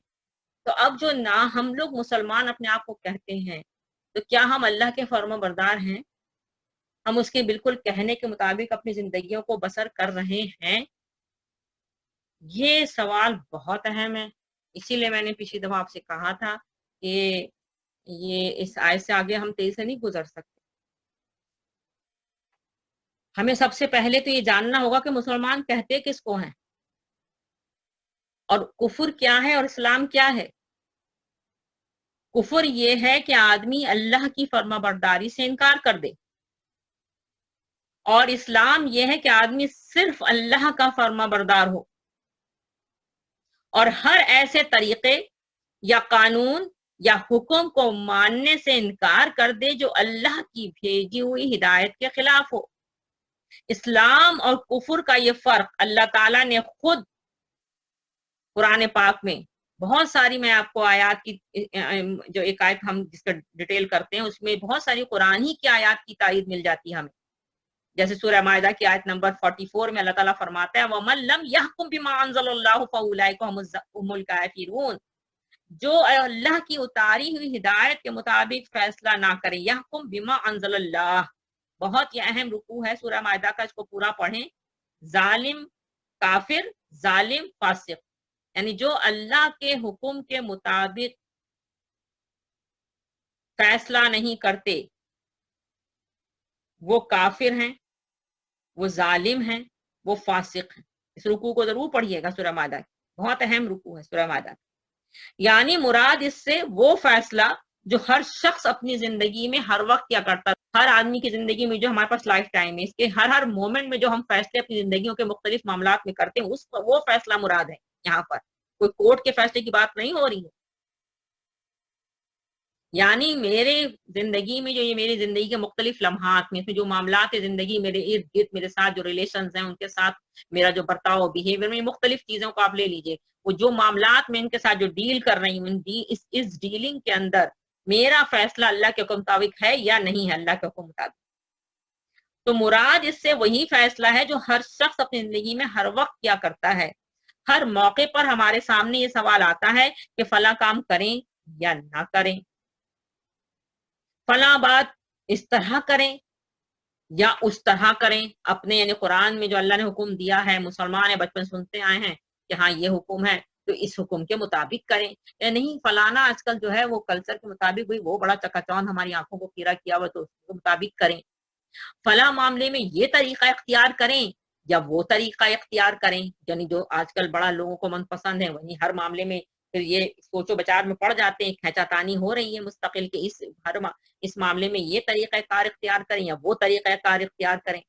تو اب جو ہم لوگ مسلمان اپنے آپ کو کہتے ہیں، تو کیا ہم اللہ کے فرما بردار ہیں؟ ہم اس کے بالکل کہنے کے مطابق اپنی زندگیوں کو بسر کر رہے ہیں؟ یہ سوال بہت اہم ہے. اسی لیے میں نے پچھلی دفعہ آپ سے کہا تھا کہ یہ اس آیت سے آگے ہم تیزی سے نہیں گزر سکتے. ہمیں سب سے پہلے تو یہ جاننا ہوگا کہ مسلمان کہتے کس کو ہیں، اور کفر کیا ہے اور اسلام کیا ہے. کفر یہ ہے کہ آدمی اللہ کی فرما برداری سے انکار کر دے، اور اسلام یہ ہے کہ آدمی صرف اللہ کا فرما بردار ہو اور ہر ایسے طریقے یا قانون یا حکم کو ماننے سے انکار کر دے جو اللہ کی بھیجی ہوئی ہدایت کے خلاف ہو. اسلام اور کفر کا یہ فرق اللہ تعالیٰ نے خود قرآن پاک میں بہت ساری میں آپ کو آیات کی جو ایک آیت ہم جس کا ڈیٹیل کرتے ہیں اس میں بہت ساری قرآن ہی کی آیات کی تائید مل جاتی ہے ہمیں. جیسے سورہ مائدہ کی آیت نمبر 44 میں اللہ تعالیٰ فرماتا ہے وَمَن لَمْ يَحْكُمْ بِمَا أَنزَلَ اللَّهُ فَأُولَٰئِكَ هُمُ الْكَافِرُونَ. جو اللہ کی اتاری ہوئی ہدایت کے مطابق فیصلہ نہ کرے. یحکم بما انزل اللہ، بہت یہ اہم رکوع ہے سورہ مائدہ کا، اس کو پورا پڑھیں. ظالم کافر، ظالم فاسق، یعنی جو اللہ کے حکم کے مطابق فیصلہ نہیں کرتے وہ کافر ہیں، وہ ظالم ہیں، وہ فاسق ہیں. اس رکوع کو ضرور پڑھیے گا سورہ مائدہ، بہت اہم رکوع ہے سورہ مائدہ. یعنی مراد اس سے وہ فیصلہ جو ہر شخص اپنی زندگی میں ہر وقت کیا کرتا ہے. ہر آدمی کی زندگی میں جو ہمارے پاس لائف ٹائم ہے، اس کے ہر مومنٹ میں جو ہم فیصلے اپنی زندگیوں کے مختلف معاملات میں کرتے ہیں، وہ فیصلہ مراد ہے. یہاں پر کوئی کورٹ کے فیصلے کی بات نہیں ہو رہی ہے. یعنی میرے زندگی میں جو یہ میری زندگی کے مختلف لمحات میں جو معاملات زندگی میرے ارد گرد میرے ساتھ جو ریلیشنز ہیں ان کے ساتھ میرا جو برتاؤ بیہیویئر میں مختلف چیزوں کو آپ لے لیجئے، وہ جو معاملات میں ان کے ساتھ جو ڈیل کر رہی ہوں اس ڈیلنگ کے اندر میرا فیصلہ اللہ کے حکم مطابق ہے یا نہیں ہے اللہ کے حکم مطابق. تو مراد اس سے وہی فیصلہ ہے جو ہر شخص اپنی زندگی میں ہر وقت کیا کرتا ہے. ہر موقع پر ہمارے سامنے یہ سوال آتا ہے کہ فلاں کام کریں یا نہ کریں، فلاں بات اس طرح کریں یا اس طرح کریں. اپنے یعنی قرآن میں جو اللہ نے حکم دیا ہے، مسلمان ہیں بچپن سنتے آئے ہیں کہ ہاں یہ حکم ہے تو اس حکم کے مطابق کریں، یا نہیں فلانا آج کل جو ہے وہ کلچر کے مطابق بھی وہ بڑا چکا چوند ہماری آنکھوں کو کیرا کیا ہوا تو اس کے مطابق کریں. فلاں معاملے میں یہ طریقہ اختیار کریں یا وہ طریقہ اختیار کریں. یعنی جو آج کل بڑا لوگوں کو من پسند ہے وہی ہر معاملے میں پھر یہ سوچو بچار میں پڑ جاتے ہیں، کھینچا تانی ہو رہی ہے مستقل کہ اس معاملے میں یہ طریقہ کار اختیار کریں یا وہ طریقہ کار اختیار کریں.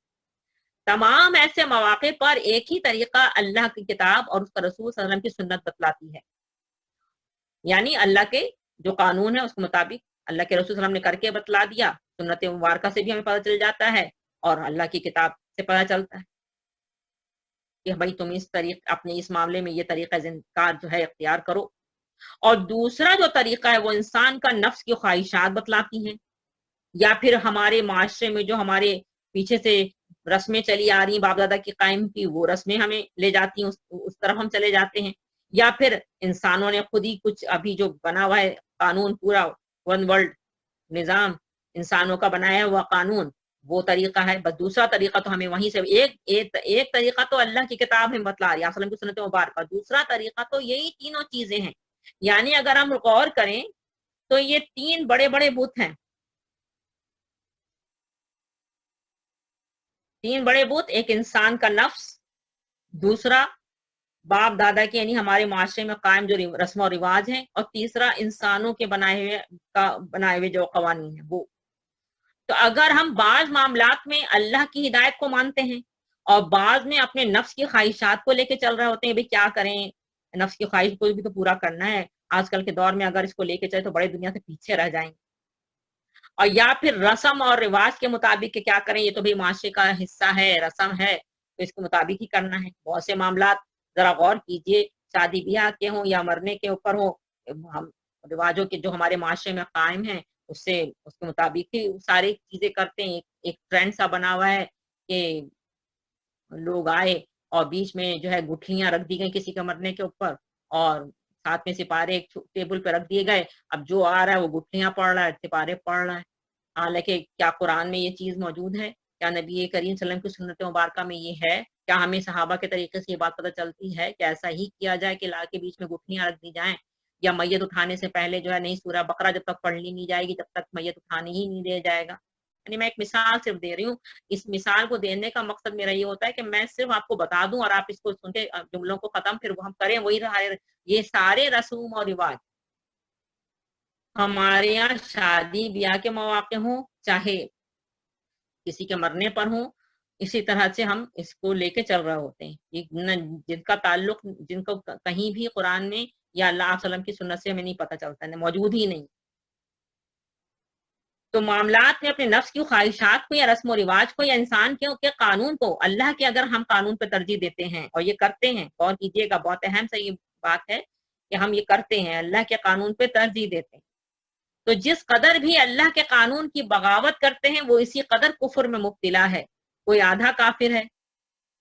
تمام ایسے مواقع پر ایک ہی طریقہ اللہ کی کتاب اور اس کا رسول صلی اللہ علیہ وسلم کی سنت بتلاتی ہے. یعنی اللہ کے جو قانون ہے اس کے مطابق اللہ کے رسول صلی اللہ علیہ وسلم نے کر کے بتلا دیا، سنت مبارکہ سے بھی ہمیں پتہ چل جاتا ہے اور اللہ کی کتاب سے پتہ چلتا ہے کہ بھائی تم اس طریقے اپنے اس معاملے میں یہ طریقہ کار جو ہے اختیار کرو. اور دوسرا جو طریقہ ہے وہ انسان کا نفس کی خواہشات بتلاتی ہیں، یا پھر ہمارے معاشرے میں جو ہمارے پیچھے سے رسمیں چلی آ رہی باپ دادا کی قائم کی وہ رسمیں ہمیں لے جاتی ہیں، اس طرف ہم چلے جاتے ہیں. یا پھر انسانوں نے خود ہی کچھ ابھی جو بنا ہوا ہے قانون، پورا ون ورلڈ نظام انسانوں کا بنایا ہوا قانون، وہ طریقہ ہے. بس دوسرا طریقہ تو ہمیں وہیں سے ایک طریقہ تو اللہ کی کتاب ہمیں بتلا رہی ہے وسلم کی سنت مبارکہ، دوسرا طریقہ تو یہی تینوں چیزیں ہیں. یعنی اگر ہم غور کریں تو یہ تین بڑے بڑے بت ہیں، تین بڑے بت، ایک انسان کا نفس، دوسرا باپ دادا کے یعنی ہمارے معاشرے میں قائم جو رسم و رواج ہیں، اور تیسرا انسانوں کے بنائے ہوئے جو قوانین ہیں وہ. تو اگر ہم بعض معاملات میں اللہ کی ہدایت کو مانتے ہیں اور بعض میں اپنے نفس کی خواہشات کو لے کے چل رہے ہوتے ہیں، بھئی کیا کریں، نفس کی خواہش کو بھی تو پورا کرنا ہے، آج کل کے دور میں اگر اس کو لے کے چلے تو بڑے دنیا سے پیچھے رہ جائیں گے. اور یا پھر رسم اور رواج کے مطابق کہ کیا کریں، یہ تو بھی معاشرے کا حصہ ہے، رسم ہے تو اس کے مطابق ہی کرنا ہے. بہت سے معاملات ذرا غور کیجئے، شادی بیاہ کے ہوں یا مرنے کے اوپر ہو، ہم رواجوں کے جو ہمارے معاشرے میں قائم ہیں اس کے مطابق ہی ساری چیزیں کرتے ہیں. ایک ٹرینڈ سا بنا ہوا ہے کہ لوگ آئے اور بیچ میں جو ہے گٹھلیاں رکھ دی گئی کسی کے مرنے کے اوپر، اور ساتھ میں سپارے ایک ٹیبل پہ رکھ دیے گئے. اب جو آ رہا ہے وہ گٹھلیاں پڑھ رہا ہے، سپارے پڑھ رہا ہے. حالانکہ کیا قرآن میں یہ چیز موجود ہے؟ کیا نبی کریم صلی اللہ علیہ وسلم کی سنت مبارکہ میں یہ ہے؟ کیا ہمیں صحابہ کے طریقے سے یہ بات پتہ چلتی ہے کہ ایسا ہی کیا جائے کہ لا کے بیچ میں گٹھلیاں رکھ دی جائیں، یا میت اٹھانے سے پہلے جو ہے نہیں سورہ بقرہ جب تک پڑھ لی نہیں جائے گی تب تک میت اٹھانے ہی نہیں دیا جائے گا؟ یعنی میں ایک مثال صرف دے رہی ہوں. اس مثال کو دینے کا مقصد میرا یہ ہوتا ہے کہ میں صرف آپ کو بتا دوں اور آپ اس کو سن کے جملوں کو ختم پھر وہ ہم کریں وہی رہا. یہ سارے رسوم اور رواج ہمارے یہاں شادی بیاہ کے مواقع ہوں چاہے کسی کے مرنے پر ہوں، اسی طرح سے ہم اس کو لے کے چل رہے ہوتے ہیں، جن کا تعلق جن کو کہیں بھی قرآن میں یا اللہ علیہ وسلم کی سنت سے ہمیں نہیں پتہ چلتا ہے، موجود ہی نہیں. تو معاملات میں اپنے نفس کی خواہشات کو یا رسم و رواج کو یا انسان کے قانون کو اللہ کے اگر ہم قانون پہ ترجیح دیتے ہیں اور یہ کرتے ہیں، غور کیجیے گا بہت اہم سے یہ بات ہے کہ ہم یہ کرتے ہیں, اللہ کے قانون پہ ترجیح دیتے ہیں. تو جس قدر بھی اللہ کے قانون کی بغاوت کرتے ہیں وہ اسی قدر کفر میں مبتلا ہے. کوئی آدھا کافر ہے,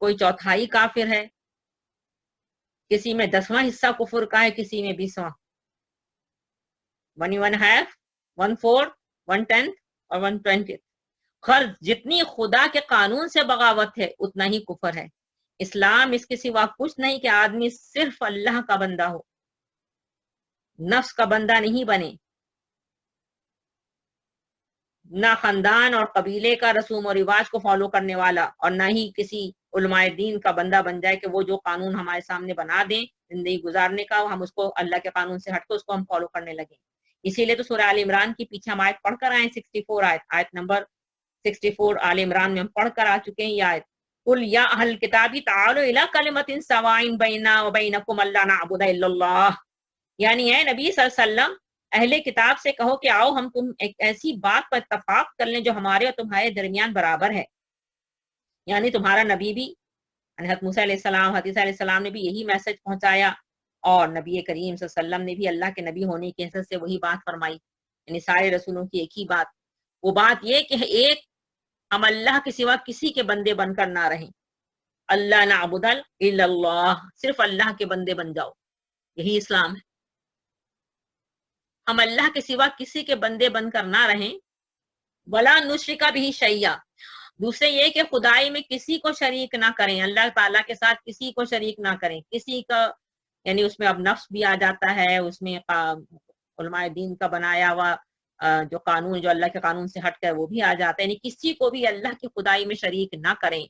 کوئی چوتھائی کافر ہے, کسی میں 10واں حصہ کفر کا ہے, کسی میں 20واں, 1/2, 1/4, 1/10 اور 1/20. خرچ جتنی خدا کے قانون سے بغاوت ہے اتنا ہی کفر ہے. اسلام اس کے سوا کچھ نہیں کہ آدمی صرف اللہ کا بندہ ہو, نفس کا بندہ نہیں بنے, نہ خاندان اور قبیلے کا رسوم و رواج کو فالو کرنے والا, اور نہ ہی کسی علماء دین کا بندہ بن جائے کہ وہ جو قانون ہمارے سامنے بنا دیں زندگی گزارنے کا, ہم اس کو اللہ کے قانون سے ہٹ کے اس کو ہم فالو کرنے لگیں. اسی لیے تو سورہ آل عمران کی پیچھے ہم آیت پڑھ کر آئے, 64 آیت نمبر 64 آل عمران میں ہم پڑھ کر آ چکے ہیں یہ آیت. قل یا اہل الکتاب تعالوا الی کلمۃ سواء بیننا وبینکم الا نعبد الا اللہ, یعنی اے نبی صلی اللہ علیہ وسلم اہل کتاب سے کہو کہ آؤ ہم تم ایک ایسی بات پر اتفاق کر لیں جو ہمارے اور تمہارے درمیان برابر ہے. یعنی تمہارا نبی بھی حضرت موسیٰ علیہ السلام, حضرت عیسیٰ علیہ السلام نے بھی یہی میسج پہنچایا, اور نبی کریم صلی اللہ علیہ وسلم نے بھی اللہ کے نبی ہونے کی حیثیت سے وہی بات فرمائی. یعنی سارے رسولوں کی ایک ہی بات, وہ بات یہ کہ ایک ہم اللہ کے سوا کسی کے بندے بن کر نہ رہیں. اللہ نعبد الا اللہ, صرف اللہ کے بندے بن جاؤ, یہی اسلام ہے. ہم اللہ کے سوا کسی کے بندے بن کر نہ رہیں. ولا نشرک بہ شیئا, دوسرے یہ کہ خدائی میں کسی کو شریک نہ کریں, اللہ تعالیٰ کے ساتھ کسی کو شریک نہ کریں. کسی کا یعنی اس میں اب نفس بھی آ جاتا ہے, اس میں علماء دین کا بنایا ہوا جو قانون, جو اللہ کے قانون سے ہٹ کر وہ بھی آ جاتا ہے. یعنی کسی کو بھی اللہ کی خدائی میں شریک نہ کریں.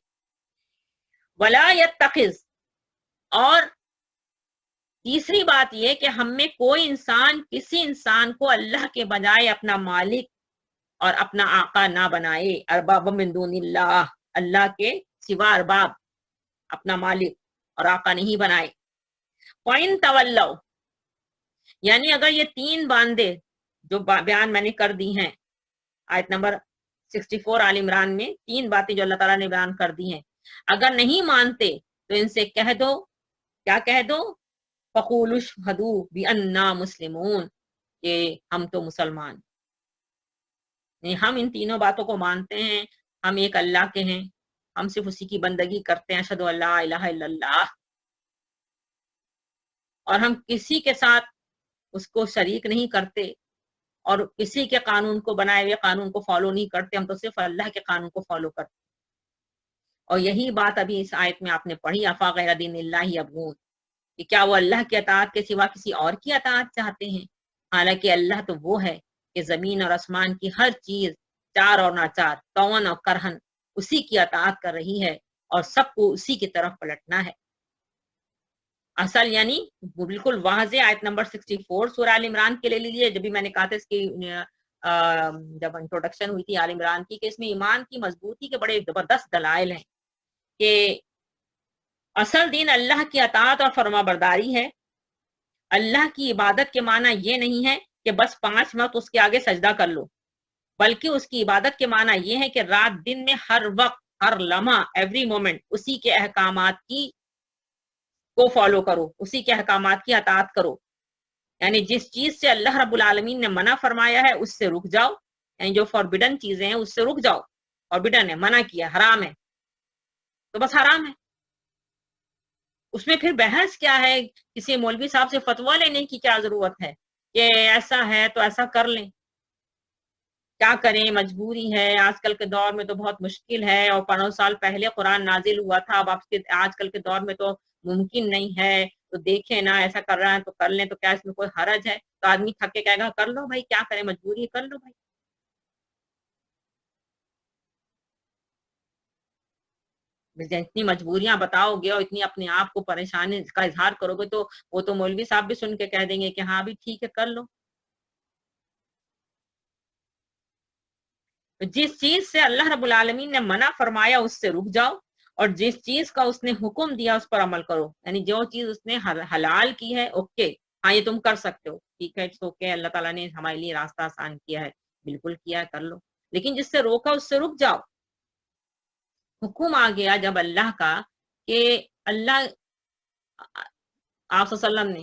ولا یتخذ, اور تیسری بات یہ کہ ہم میں کوئی انسان کسی انسان کو اللہ کے بجائے اپنا مالک اور اپنا آقا نہ بنائے. ارباب من دون اللہ, اللہ کے سوا ارباب اپنا مالک اور آقا نہیں بنائے. وَإِن تَوَلَّوْا, یعنی اگر یہ 3 باندے جو بیان میں نے کر دی ہیں آیت نمبر 64 آل عمران میں, 3 باتیں جو اللہ تعالیٰ نے بیان کر دی ہیں, اگر نہیں مانتے تو ان سے کہہ دو, کیا کہہ دو, فَقُولُوا اشْهَدُوا بِأَنَّا مُسْلِمُونَ, کہ ہم تو مسلمان, ہم ان تینوں باتوں کو مانتے ہیں, ہم ایک اللہ کے ہیں, ہم صرف اسی کی بندگی کرتے ہیں, اشہد ان لا الہ الا اللہ, اور ہم کسی کے ساتھ اس کو شریک نہیں کرتے, اور کسی کے قانون کو بنائے ہوئے قانون کو فالو نہیں کرتے, ہم تو صرف اللہ کے قانون کو فالو کرتے. اور یہی بات ابھی اس آیت میں آپ نے پڑھی, افا غیر دین اللہ یبغون, کہ کیا وہ اللہ کی اطاعت کے سوا کسی اور کی اطاعت چاہتے ہیں, حالانکہ اللہ تو وہ ہے کہ زمین اور آسمان کی ہر چیز چار اور ناچار, کون اور کرہن, اسی کی اطاعت کر رہی ہے, اور سب کو اسی کی طرف پلٹنا ہے. اصل یعنی بالکل واضح آیت نمبر 64 سورہ آل عمران کے لے لیجیے. جب بھی میں نے کہا تھا اس کی جب انٹروڈکشن ہوئی تھی آل عمران کی, کہ اس میں ایمان کی مضبوطی کے بڑے زبردست دلائل ہیں, کہ اصل دین اللہ کی اطاعت اور فرما برداری ہے. اللہ کی عبادت کے معنی یہ نہیں ہے کہ بس 5 وقت اس کے آگے سجدہ کر لو, بلکہ اس کی عبادت کے معنی یہ ہے کہ رات دن میں ہر وقت, ہر لمحہ, ایوری مومنٹ اسی کے احکامات کی کو فالو کرو, اسی کے احکامات کی اطاعت کرو. یعنی جس چیز سے اللہ رب العالمین نے منع فرمایا ہے اس سے رک جاؤ, یعنی جو فوربیڈن چیزیں ہیں اس سے رک جاؤ. فوربیڈن ہے, منع کیا, حرام ہے تو بس حرام ہے. اس میں پھر بحث کیا ہے, کسی مولوی صاحب سے فتویٰ لینے کی کیا ضرورت ہے کہ ایسا ہے تو ایسا کر لیں, کیا کریں, مجبوری ہے. آج کل کے دور میں تو بہت مشکل ہے, اور 5 سال پہلے قرآن نازل ہوا تھا, اب آج کل کے دور میں تو ممکن نہیں ہے, تو دیکھیں نا, ایسا کر رہا ہے تو کر لیں, تو کیا اس میں کوئی حرج ہے. تو آدمی تھک کے کہے گا کر لو بھائی, کیا کریں, مجبوری ہے, کر لو بھائی. جتنی مجبوریاں بتاؤ گے اور اتنی اپنے آپ کو پریشانی کا اظہار کرو گے تو وہ تو مولوی صاحب بھی سن کے کہہ دیں گے کہ ہاں بھی ٹھیک ہے, کر لو. جس چیز سے اللہ رب العالمین نے منع فرمایا اس سے رک جاؤ, اور جس چیز کا اس نے حکم دیا اس پر عمل کرو. یعنی جو چیز اس نے حلال کی ہے, اوکے, ہاں یہ تم کر سکتے ہو, ٹھیک ہے, اوکے, اللہ تعالیٰ نے ہمارے لیے راستہ آسان کیا ہے, بالکل کیا ہے, کر لو. لیکن جس سے روکا اس سے رک جاؤ. حکم آ گیا جب اللہ کا کہ اللہ, آپ صلی اللہ علیہ وسلم نے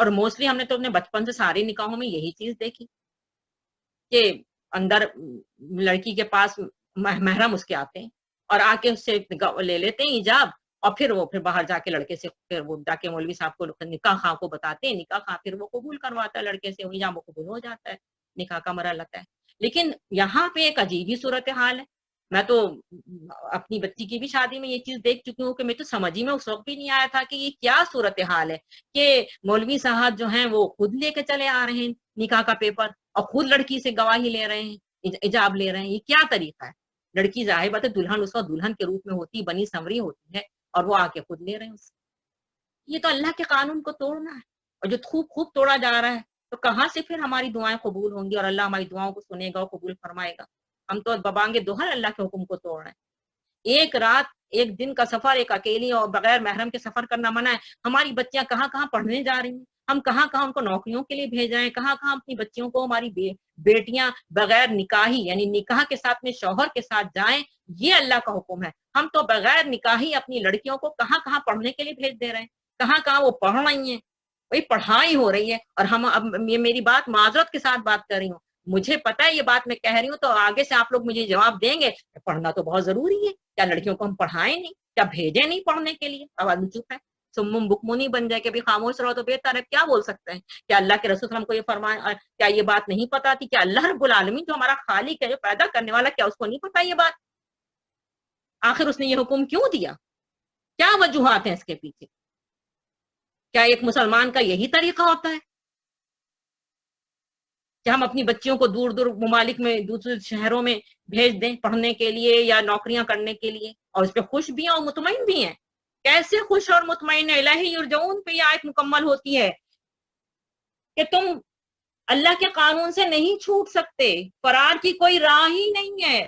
اور موسٹلی ہم نے تو اپنے بچپن سے سارے نکاحوں میں یہی چیز دیکھی کہ اندر لڑکی کے پاس محرم اس کے آتے ہیں اور آ کے اس سے لے لیتے ہیں حجاب، اور پھر وہ پھر باہر جا کے لڑکے سے پھر وہ جا کے مولوی صاحب کو نکاح خواہ کو بتاتے ہیں، نکاح خواہ پھر وہ قبول کرواتا ہے لڑکے سے، حجاب وہ قبول ہو جاتا ہے، نکاح کا مرحلہ لاتا ہے۔ لیکن یہاں پہ ایک عجیب ہی صورتحال ہے۔ میں تو اپنی بچی کی بھی شادی میں یہ چیز دیکھ چکی ہوں کہ میں تو سمجھ ہی میں اس وقت بھی نہیں آیا تھا کہ یہ کیا صورتحال ہے کہ مولوی صاحب جو ہیں وہ خود لے کے چلے آ رہے ہیں نکاح کا پیپر، اور خود لڑکی سے گواہی لے رہے ہیں، حجاب لے رہے ہیں۔ یہ کیا طریقہ ہے؟ لڑکی ظاہر بات ہے دلہن اس وقت دلہن کے روپ میں ہوتی، بنی سنوری ہوتی ہے، اور وہ آ کے خود لے رہے ہیں اس سے۔ یہ تو اللہ کے قانون کو توڑنا ہے، اور جو خوب خوب توڑا جا رہا ہے، تو کہاں سے پھر ہماری دعائیں قبول ہوں گی اور اللہ ہماری دعاؤں کو سنے گا اور قبول فرمائے گا؟ ہم تو ببانگ دوہر اللہ کے حکم کو توڑ رہے ہیں۔ ایک رات ایک دن کا سفر ایک اکیلی اور بغیر محرم کے سفر کرنا منع ہے۔ ہماری بچیاں کہاں کہاں پڑھنے جا رہی ہیں، ہم کہاں کہاں ان کو نوکریوں کے لیے بھیج رہے ہیں، کہاں کہاں اپنی بچیوں کو ہماری بیٹیاں بغیر نکاحی یعنی نکاح کے ساتھ میں شوہر کے ساتھ جائیں، یہ اللہ کا حکم ہے۔ ہم تو بغیر نکاحی اپنی لڑکیوں کو کہاں کہاں پڑھنے کے لیے بھیج دے رہے ہیں، کہاں کہاں وہ پڑھ رہی ہیں، وہی پڑھائی ہو رہی ہے۔ اور ہم اب یہ میری بات معذرت کے ساتھ بات کر رہی ہوں، مجھے پتا ہے یہ بات میں کہہ رہی ہوں تو آگے سے آپ لوگ مجھے جواب دیں گے پڑھنا تو بہت ضروری ہے، کیا لڑکیوں کو ہم پڑھائیں نہیں، کیا بھیجیں نہیں پڑھنے کے لیے؟ اب آدمی چپ ہے، سمم بکمونی بن جائے کہ بھی خاموش رہو تو بہتر ہے۔ کیا بول سکتے ہیں؟ کیا اللہ کے رسول ہم کو یہ فرمائے؟ کیا یہ بات نہیں پتا تھی کہ اللہ رب العالمین جو ہمارا خالق ہے، جو پیدا کرنے والا، کیا اس کو نہیں پتا یہ بات؟ آخر اس نے یہ حکم کیوں دیا؟ کیا وجوہات ہیں اس کے پیچھے؟ کیا ایک مسلمان کا یہی طریقہ ہوتا ہے کہ ہم اپنی بچیوں کو دور دور ممالک میں دوسرے شہروں میں بھیج دیں پڑھنے کے لیے یا نوکریاں کرنے کے لیے، اور اس پہ خوش بھی ہیں اور مطمئن بھی ہیں؟ کیسے خوش اور مطمئن؟ الہی یرجعون پہ یہ آیت مکمل ہوتی ہے کہ تم اللہ کے قانون سے نہیں چھوٹ سکتے، فرار کی کوئی راہ ہی نہیں ہے۔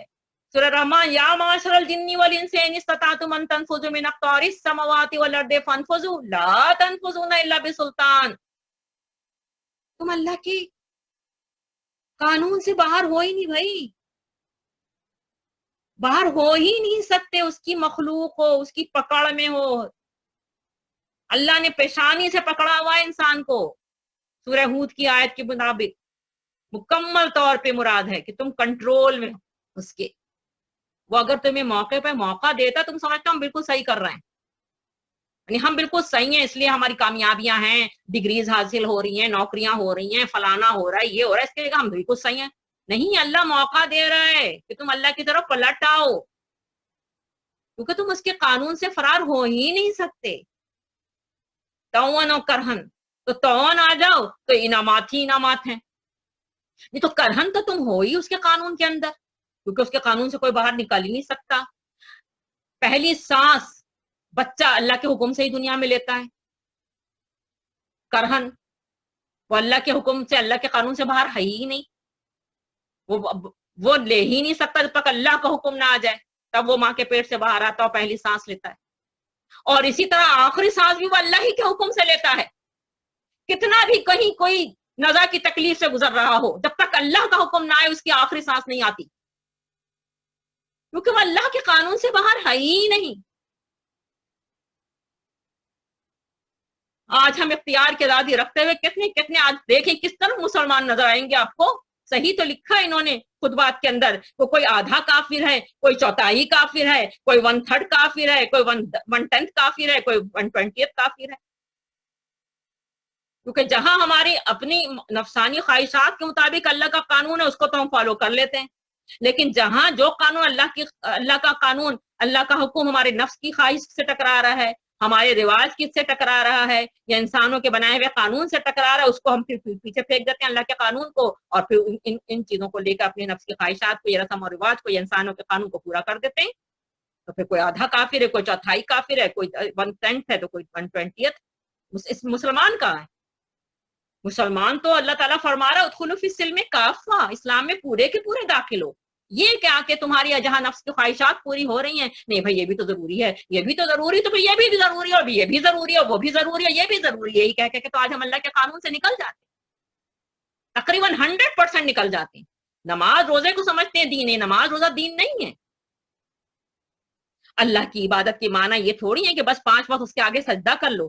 سورہ رحمان، یا معاشر الجن والانس ان استطعتم ان تنفذوا من اقطار السماوات والارض فانفذوا لا تنفذون الا بسلطان۔ تم اللہ کی قانون سے باہر ہو ہی نہیں بھائی، باہر ہو ہی نہیں سکتے، اس کی مخلوق ہو، اس کی پکڑ میں ہو۔ اللہ نے پیشانی سے پکڑا ہوا ہے انسان کو۔ سورہ ہود کی آیت کے مطابق مکمل طور پہ مراد ہے کہ تم کنٹرول میں ہو اس کے۔ وہ اگر تمہیں موقع پہ موقع دیتا تم سمجھتا ہم بالکل صحیح کر رہے ہیں، یعنی ہم بالکل صحیح ہیں، اس لیے ہماری کامیابیاں ہیں، ڈگریز حاصل ہو رہی ہیں، نوکریاں ہو رہی ہیں، فلانا ہو رہا ہے، یہ ہو رہا ہے، اس کے لیے ہم بالکل صحیح ہیں۔ نہیں، اللہ موقع دے رہا ہے کہ تم اللہ کی طرف پلٹ آؤ، کیونکہ تم اس کے قانون سے فرار ہو ہی نہیں سکتے۔ توان اور کرہن، تو توان آ جاؤ تو انعامات ہی انعامات ہیں، یہ تو کرہن تو تم ہو ہی اس کے قانون کے اندر، کیونکہ اس کے قانون سے کوئی باہر نکل ہی نہیں سکتا۔ پہلی سانس بچہ اللہ کے حکم سے ہی دنیا میں لیتا ہے، کرہن وہ اللہ کے حکم سے، اللہ کے قانون سے باہر ہے ہی نہیں، وہ لے ہی نہیں سکتا جب تک اللہ کا حکم نہ آ جائے، تب وہ ماں کے پیٹ سے باہر آتا اور پہلی سانس لیتا ہے۔ اور اسی طرح آخری سانس بھی وہ اللہ ہی کے حکم سے لیتا ہے، کتنا بھی کہیں کوئی نزا کی تکلیف سے گزر رہا ہو، جب تک اللہ کا حکم نہ آئے اس کی آخری سانس نہیں آتی، کیونکہ وہ اللہ کے قانون سے باہر ہے ہی نہیں۔ آج ہم اختیار کی آزادی رکھتے ہوئے کتنے کتنے آج دیکھیں کس طرح مسلمان نظر آئیں گے آپ کو۔ صحیح تو لکھا ہے انہوں نے خطبات کے اندر، کوئی آدھا کافر ہے، کوئی چوتھائی کافر ہے، کوئی 1/3 کافر ہے، کوئی 1/10 کافر ہے، کوئی 1/20 کافر ہے۔ کیونکہ جہاں ہماری اپنی نفسانی خواہشات کے مطابق اللہ کا قانون ہے اس کو تو ہم فالو کر لیتے ہیں، لیکن جہاں جو قانون اللہ کا قانون، اللہ کا حکم ہمارے نفس کی خواہش سے ٹکرا رہا ہے، ہمارے رواج کی سے ٹکرا رہا ہے، یا انسانوں کے بنائے ہوئے قانون سے ٹکرا رہا ہے، اس کو ہم پھر پیچھے پھینک دیتے ہیں اللہ کے قانون کو، اور پھر ان چیزوں کو لے کر اپنے نفس کی خواہشات کو یا رسم اور رواج کو یا انسانوں کے قانون کو پورا کر دیتے ہیں۔ تو پھر کوئی آدھا کافر ہے، کوئی چوتھائی کافر ہے، کوئی 1/10 ہے تو کوئی 1/20۔ مسلمان کہاں ہے؟ مسلمان تو اللہ تعالیٰ فرما رہا ہے ادخلوا فی السلم کافہ، اسلام میں پورے کے پورے داخل ہو۔ یہ کیا کہ تمہاری جہاں نفس کی خواہشات پوری ہو رہی ہیں، نہیں بھائی یہ بھی تو ضروری ہے، یہ بھی تو ضروری، تو یہ بھی ضروری ہے، اور یہ بھی ضروری ہے، وہ بھی ضروری ہے، یہ بھی ضروری ہے، یہی کہہ کہ تو آج ہم اللہ کے قانون سے نکل جاتے ہیں، تقریباً 100% نکل جاتے ہیں۔ نماز روزے کو سمجھتے ہیں دین ہے، نماز روزہ دین نہیں ہے۔ اللہ کی عبادت کے معنی یہ تھوڑی ہے کہ بس 5 وقت اس کے آگے سجدہ کر لو،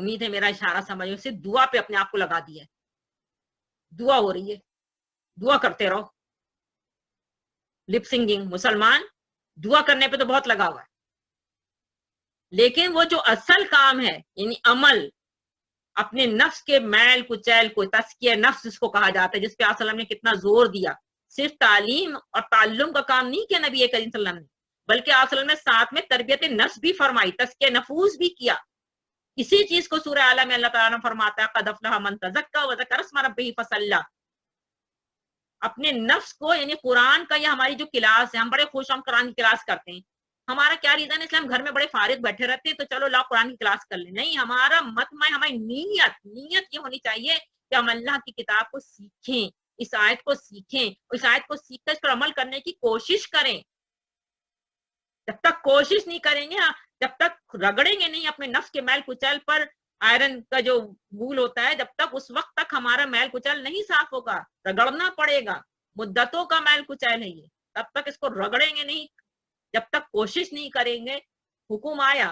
امید ہے میرا اشارہ سمجھ میں، صرف دعا پہ اپنے آپ کو لگا دیا ہے، دعا ہو رہی ہے، دعا کرتے رہو. لپ سنگنگ مسلمان دعا کرنے پہ تو بہت لگا ہوا ہے، لیکن وہ جو اصل کام ہے یعنی عمل، اپنے نفس کے میل کچیل کو، تزکیہ نفس جس کو کہا جاتا ہے، جس پہ آپ صلی اللہ علیہ وسلم نے کتنا زور دیا. صرف تعلیم اور تعلم کا کام نہیں کیا نبی کریم صلی اللہ علیہ وسلم نے، بلکہ آپ صلی اللہ علیہ وسلم نے ساتھ میں تربیت نفس بھی فرمائی، تزکیہ نفوس بھی کیا. اسی چیز کو سورہ اعلیٰ میں اللہ تعالیٰ نے فرماتا ہے قد افلح من تزکیٰ وذکر اسم ربہ فصلی. اپنے نفس کو، یعنی قرآن کا، یہ ہماری جو کلاس ہے، ہم بڑے خوش ہم قرآن کی کلاس کرتے ہیں. ہمارا کیا ریزن ہے؟ اس لیے ہم گھر میں بڑے فارغ بیٹھے رہتے ہیں تو چلو لا قرآن کی کلاس کر لیں. نہیں، ہمارا مطمئن، ہماری نیت یہ ہونی چاہیے کہ ہم اللہ کی کتاب کو سیکھیں، اس آیت کو سیکھیں، اس آیت کو سیکھ کر اس پر عمل کرنے کی کوشش کریں. جب تک کوشش نہیں کریں گے، جب تک رگڑیں گے نہیں اپنے نفس کے میل کچل پر، آئرن کا جو بول ہوتا ہے، جب تک اس وقت تک ہمارا میل کچل نہیں صاف ہوگا، رگڑنا پڑے گا. مدتوں کا میل کچل ہے یہ، تب تک اس کو رگڑیں گے نہیں، جب تک کوشش نہیں کریں گے. حکم آیا،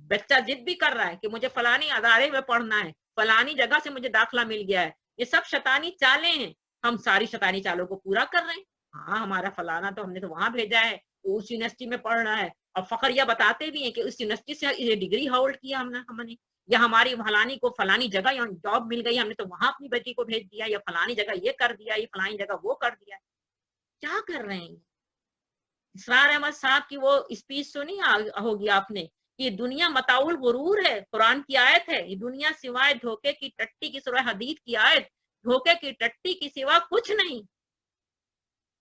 بچہ ضد بھی کر رہا ہے کہ مجھے فلانی ادارے میں پڑھنا ہے، فلانی جگہ سے مجھے داخلہ مل گیا ہے، یہ سب شیطانی چالیں ہیں. ہم ساری شیطانی چالوں کو پورا کر رہے ہیں. ہاں ہمارا فلانا تو ہم نے تو وہاں بھیجا ہے، اس یونیورسٹی میں پڑھنا ہے، اور فخریہ بتاتے بھی ہیں کہ اس یونیورسٹی سے یہ ڈگری ہولڈ کیا ہم نے، یا ہماری فلانی کو فلانی جگہ جاب مل گئی، ہم نے تو وہاں اپنی بیٹی کو بھیج دیا، یا فلانی جگہ یہ کر دیا، یہ فلانی جگہ وہ کر دیا. کیا کر رہے ہیں؟ اسرار احمد صاحب کی وہ اسپیچ سنی ہوگی آپ نے، یہ دنیا متاع الغرور ہے، قرآن کی آیت ہے. یہ دنیا سوائے دھوکے کی ٹٹی کی، سورہ حدید کی آیت، دھوکے کی ٹٹی کی سوا کچھ نہیں.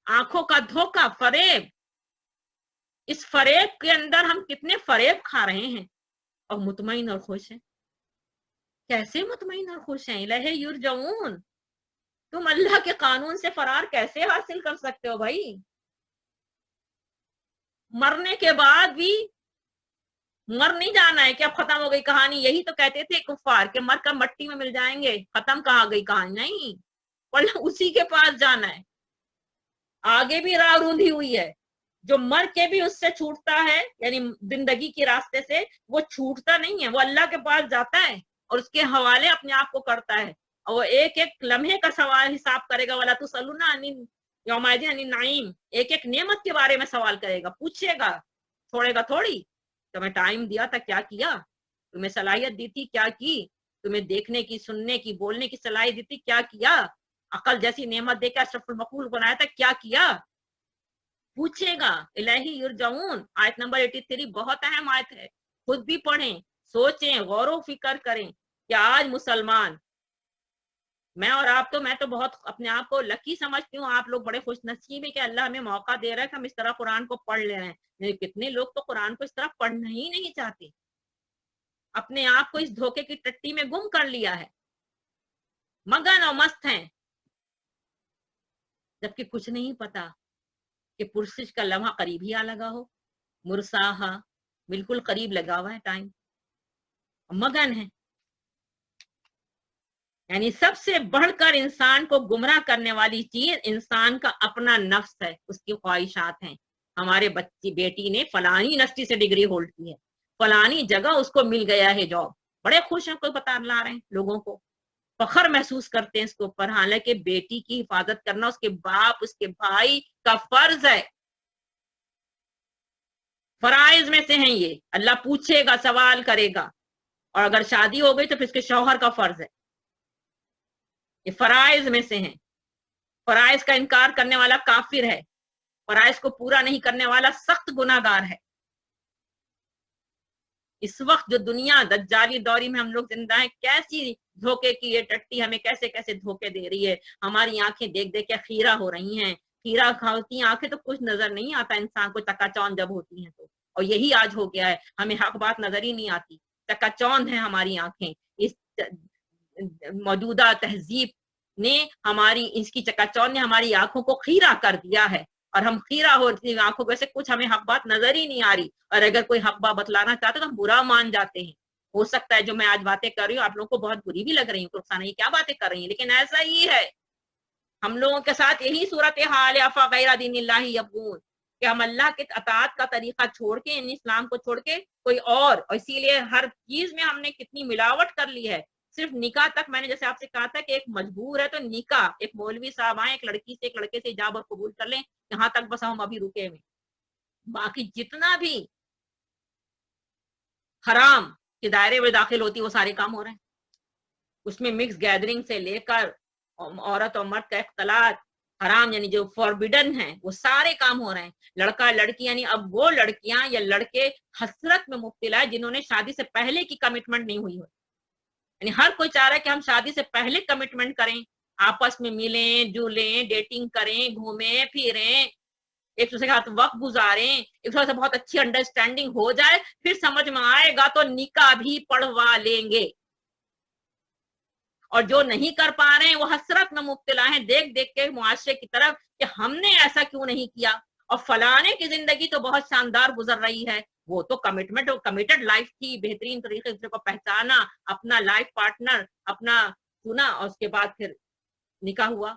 آنکھوں کا دھوکہ، فریب. اس فریب کے اندر ہم کتنے فریب کھا رہے ہیں اور مطمئن اور خوش ہیں. کیسے مطمئن اور خوش ہیں؟ الہ یرجعون. تم اللہ کے قانون سے فرار کیسے حاصل کر سکتے ہو بھائی؟ مرنے کے بعد بھی مر نہیں جانا ہے کہ اب ختم ہو گئی کہانی. یہی تو کہتے تھے کفار کہ مر کر مٹی میں مل جائیں گے، ختم کہاں گئی کہانی. نہیں، پر اسی کے پاس جانا ہے. آگے بھی راہ روندھی ہوئی ہے. جو مر کے بھی اس سے چھوٹتا ہے، یعنی زندگی کے راستے سے، وہ چھوٹتا نہیں ہے، وہ اللہ کے پاس جاتا ہے اور اس کے حوالے اپنے آپ کو کرتا ہے. اور وہ ایک ایک لمحے کا سوال حساب کرے گا. وَلَا تُسْأَلُونَ عَنِ یومئذ عَنِ النَّعِیمِ. ایک ایک نعمت کے بارے میں سوال کرے گا، پوچھے گا. چھوڑے گا تھوڑی. تمہیں ٹائم دیا تھا، کیا کیا؟ تمہیں صلاحیت دی تھی، کیا کی؟ تمہیں دیکھنے کی، سننے کی، بولنے کی صلاحیت دی تھی، کیا کیا؟ عقل جیسی نعمت دے کے اشرف المخلوق بنایا تھا، کیا کیا؟ پوچھے گا. الہی یرجعون آیت نمبر 83 بہت اہم آیت ہے. خود بھی پڑھیں، سوچیں، غور و فکر کریں کہ آج مسلمان، میں اور آپ تو، میں تو بہت اپنے آپ کو لکی سمجھتی ہوں. آپ لوگ بڑے خوش نصیب ہیں کہ اللہ ہمیں موقع دے رہا ہے کہ ہم اس طرح قرآن کو پڑھ لے رہے ہیں. کتنے لوگ تو قرآن کو اس طرح پڑھنا ہی نہیں چاہتے، اپنے آپ کو اس دھوکے کی ٹٹی میں گم کر لیا ہے، مگن اور مست ہیں، جبکہ کچھ نہیں پتا کہ پرسش کا لمحہ قریب ہی آ لگا ہو. مرساہا، بالکل قریب لگا ہوا ہے ٹائم. مگن ہے. یعنی سب سے بڑھ کر انسان کو گمراہ کرنے والی چیز انسان کا اپنا نفس ہے، اس کی خواہشات ہیں. ہمارے بچی بیٹی نے فلانی یونیورسٹی سے ڈگری ہولڈ کی ہے، فلانی جگہ اس کو مل گیا ہے جاب، بڑے خوش ہیں، کوئی بتا لا رہے ہیں لوگوں کو، فخر محسوس کرتے ہیں اس کے اوپر. حالانکہ بیٹی کی حفاظت کرنا اس کے باپ، اس کے بھائی کا فرض ہے. فرائض میں سے ہیں یہ. اللہ پوچھے گا، سوال کرے گا. اور اگر شادی ہو گئی تو پھر اس کے شوہر کا فرض ہے. یہ فرائض میں سے ہیں. فرائض کا انکار کرنے والا کافر ہے، فرائض کو پورا نہیں کرنے والا سخت گناہگار ہے. اس وقت جو دنیا دجالی دوری میں ہم لوگ زندہ ہیں، کیسی دھوکے کی یہ ٹٹی ہمیں کیسے کیسے دھوکے دے رہی ہے. ہماری آنکھیں دیکھ دیکھ کے خیرہ ہو رہی ہیں. خیرہ کھاتی آنکھیں تو کچھ نظر نہیں آتا انسان کو، چکا چوند جب ہوتی ہیں تو. اور یہی آج ہو گیا ہے، ہمیں حق بات نظر ہی نہیں آتی، چکا چوند ہے ہماری آنکھیں. اس موجودہ تہذیب نے ہماری، اس کی چکا چوند نے ہماری آنکھوں کو خیرہ کر دیا ہے، اور ہم خیرہ ہوتی آنکھوں کو سے کچھ ہمیں حق بات نظر ہی نہیں آ رہی. اور اگر کوئی حق بات بتلانا چاہتے تو ہم برا مان جاتے ہیں. ہو سکتا ہے جو میں آج باتیں کر رہی ہوں آپ لوگوں کو بہت بری بھی لگ رہی ہوں، رخسانہ یہ کیا باتیں کر رہی ہیں، لیکن ایسا ہی ہے. ہم لوگوں کے ساتھ یہی صورت حال ہے. افغیر دین اللہ یبغون. کہ ہم اللہ کے اطاعت کا طریقہ چھوڑ کے، یعنی اسلام کو چھوڑ کے کوئی اور اسی لیے ہر چیز میں ہم نے کتنی ملاوٹ کر لی ہے. صرف نکاح تک میں نے جیسے آپ سے کہا تھا کہ ایک مجبور ہے تو نکاح، ایک مولوی صاحب آئے ایک لڑکی سے ایک لڑکے سے حجاب اور قبول کر لیں، یہاں تک بس ہم ابھی رکے ہوئے. باقی جتنا بھی حرام کے دائرے میں داخل ہوتی وہ سارے کام ہو رہے ہیں. اس میں مکس گیدرنگ سے لے کر عورت اور مرد کا اختلاط، حرام یعنی جو فوربیڈن ہیں وہ سارے کام ہو رہے ہیں. لڑکا لڑکی یعنی اب وہ لڑکیاں یا لڑکے حسرت میں مبتلا ہے جنہوں نے شادی سے پہلے کی کمٹمنٹ نہیں ہوئی ہو. یعنی ہر کوئی چاہ رہا ہے کہ ہم شادی سے پہلے کمٹمنٹ کریں، آپس میں ملیں جلیں ڈیٹنگ کریں گھومیں پھریں ایک دوسرے کے ہاتھ وقت گزاریں، ایک دوسرے سے بہت اچھی انڈرسٹینڈنگ ہو جائے، پھر سمجھ میں آئے گا تو نکاح بھی پڑھوا لیں گے. اور جو نہیں کر پا رہے ہیں وہ حسرت میں مبتلا ہیں دیکھ دیکھ کے معاشرے کی طرف کہ ہم نے ایسا کیوں نہیں کیا. اور فلانے کی زندگی تو بہت شاندار گزر رہی ہے، وہ تو کمٹمنٹ کمیٹڈ لائف تھی، بہترین طریقے سے کو پہچانا، اپنا لائف پارٹنر اپنا چنا اور اس کے بعد پھر نکاح ہوا،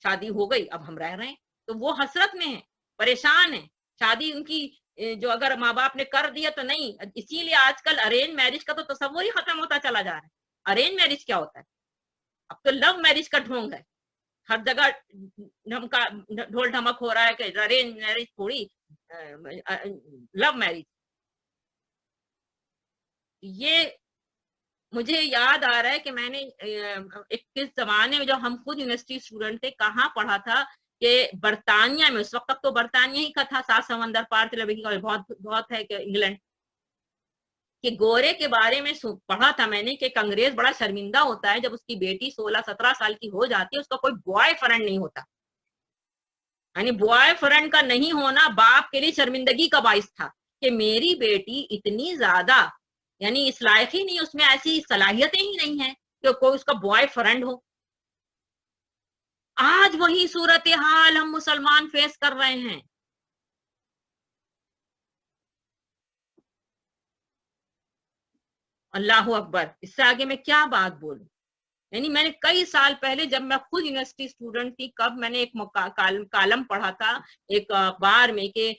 شادی ہو گئی، اب ہم رہ رہے ہیں. تو وہ حسرت میں ہیں، پریشان ہیں. شادی ان کی جو اگر ماں باپ نے کر دیا تو نہیں. اسی لیے آج کل ارینج میرج کا تو تصور ہی ختم ہوتا چلا جا رہا ہے. ارینج میرج کیا ہوتا ہے؟ اب تو لو میرج کا ڈھونگ ہے، ہر جگہ ڈھول ڈھمک ہو رہا ہے کہ ارینج میرج تھوڑی لو میرج. یہ مجھے یاد آ رہا ہے کہ میں نے کس زمانے میں جب ہم خود یونیورسٹی اسٹوڈنٹ تھے کہاں پڑھا تھا کہ برطانیہ میں، اس وقت تک تو برطانیہ ہی کا تھا، 7 سمندر پار بہت ہے کہ انگلینڈ کہ گورے کے بارے میں پڑھا تھا میں نے کہ ایک انگریز بڑا شرمندہ ہوتا ہے جب اس کی بیٹی 16-17 سال کی ہو جاتی ہے، اس کا کوئی بوائے فرینڈ نہیں ہوتا. یعنی بوائے فرینڈ کا نہیں ہونا باپ کے لیے شرمندگی کا باعث تھا کہ میری بیٹی اتنی زیادہ یعنی اس لائق ہی نہیں، اس میں ایسی صلاحیتیں ہی نہیں ہیں کہ کوئی اس کا بوائے فرینڈ ہو. آج وہی صورتحال ہم مسلمان فیس کر رہے ہیں. اللہ اکبر، اس سے آگے میں کیا بات بولوں. یعنی میں نے کئی سال پہلے جب میں خود یونیورسٹی اسٹوڈنٹ تھی کب میں نے ایک کالم پڑھا تھا ایک اخبار میں کہ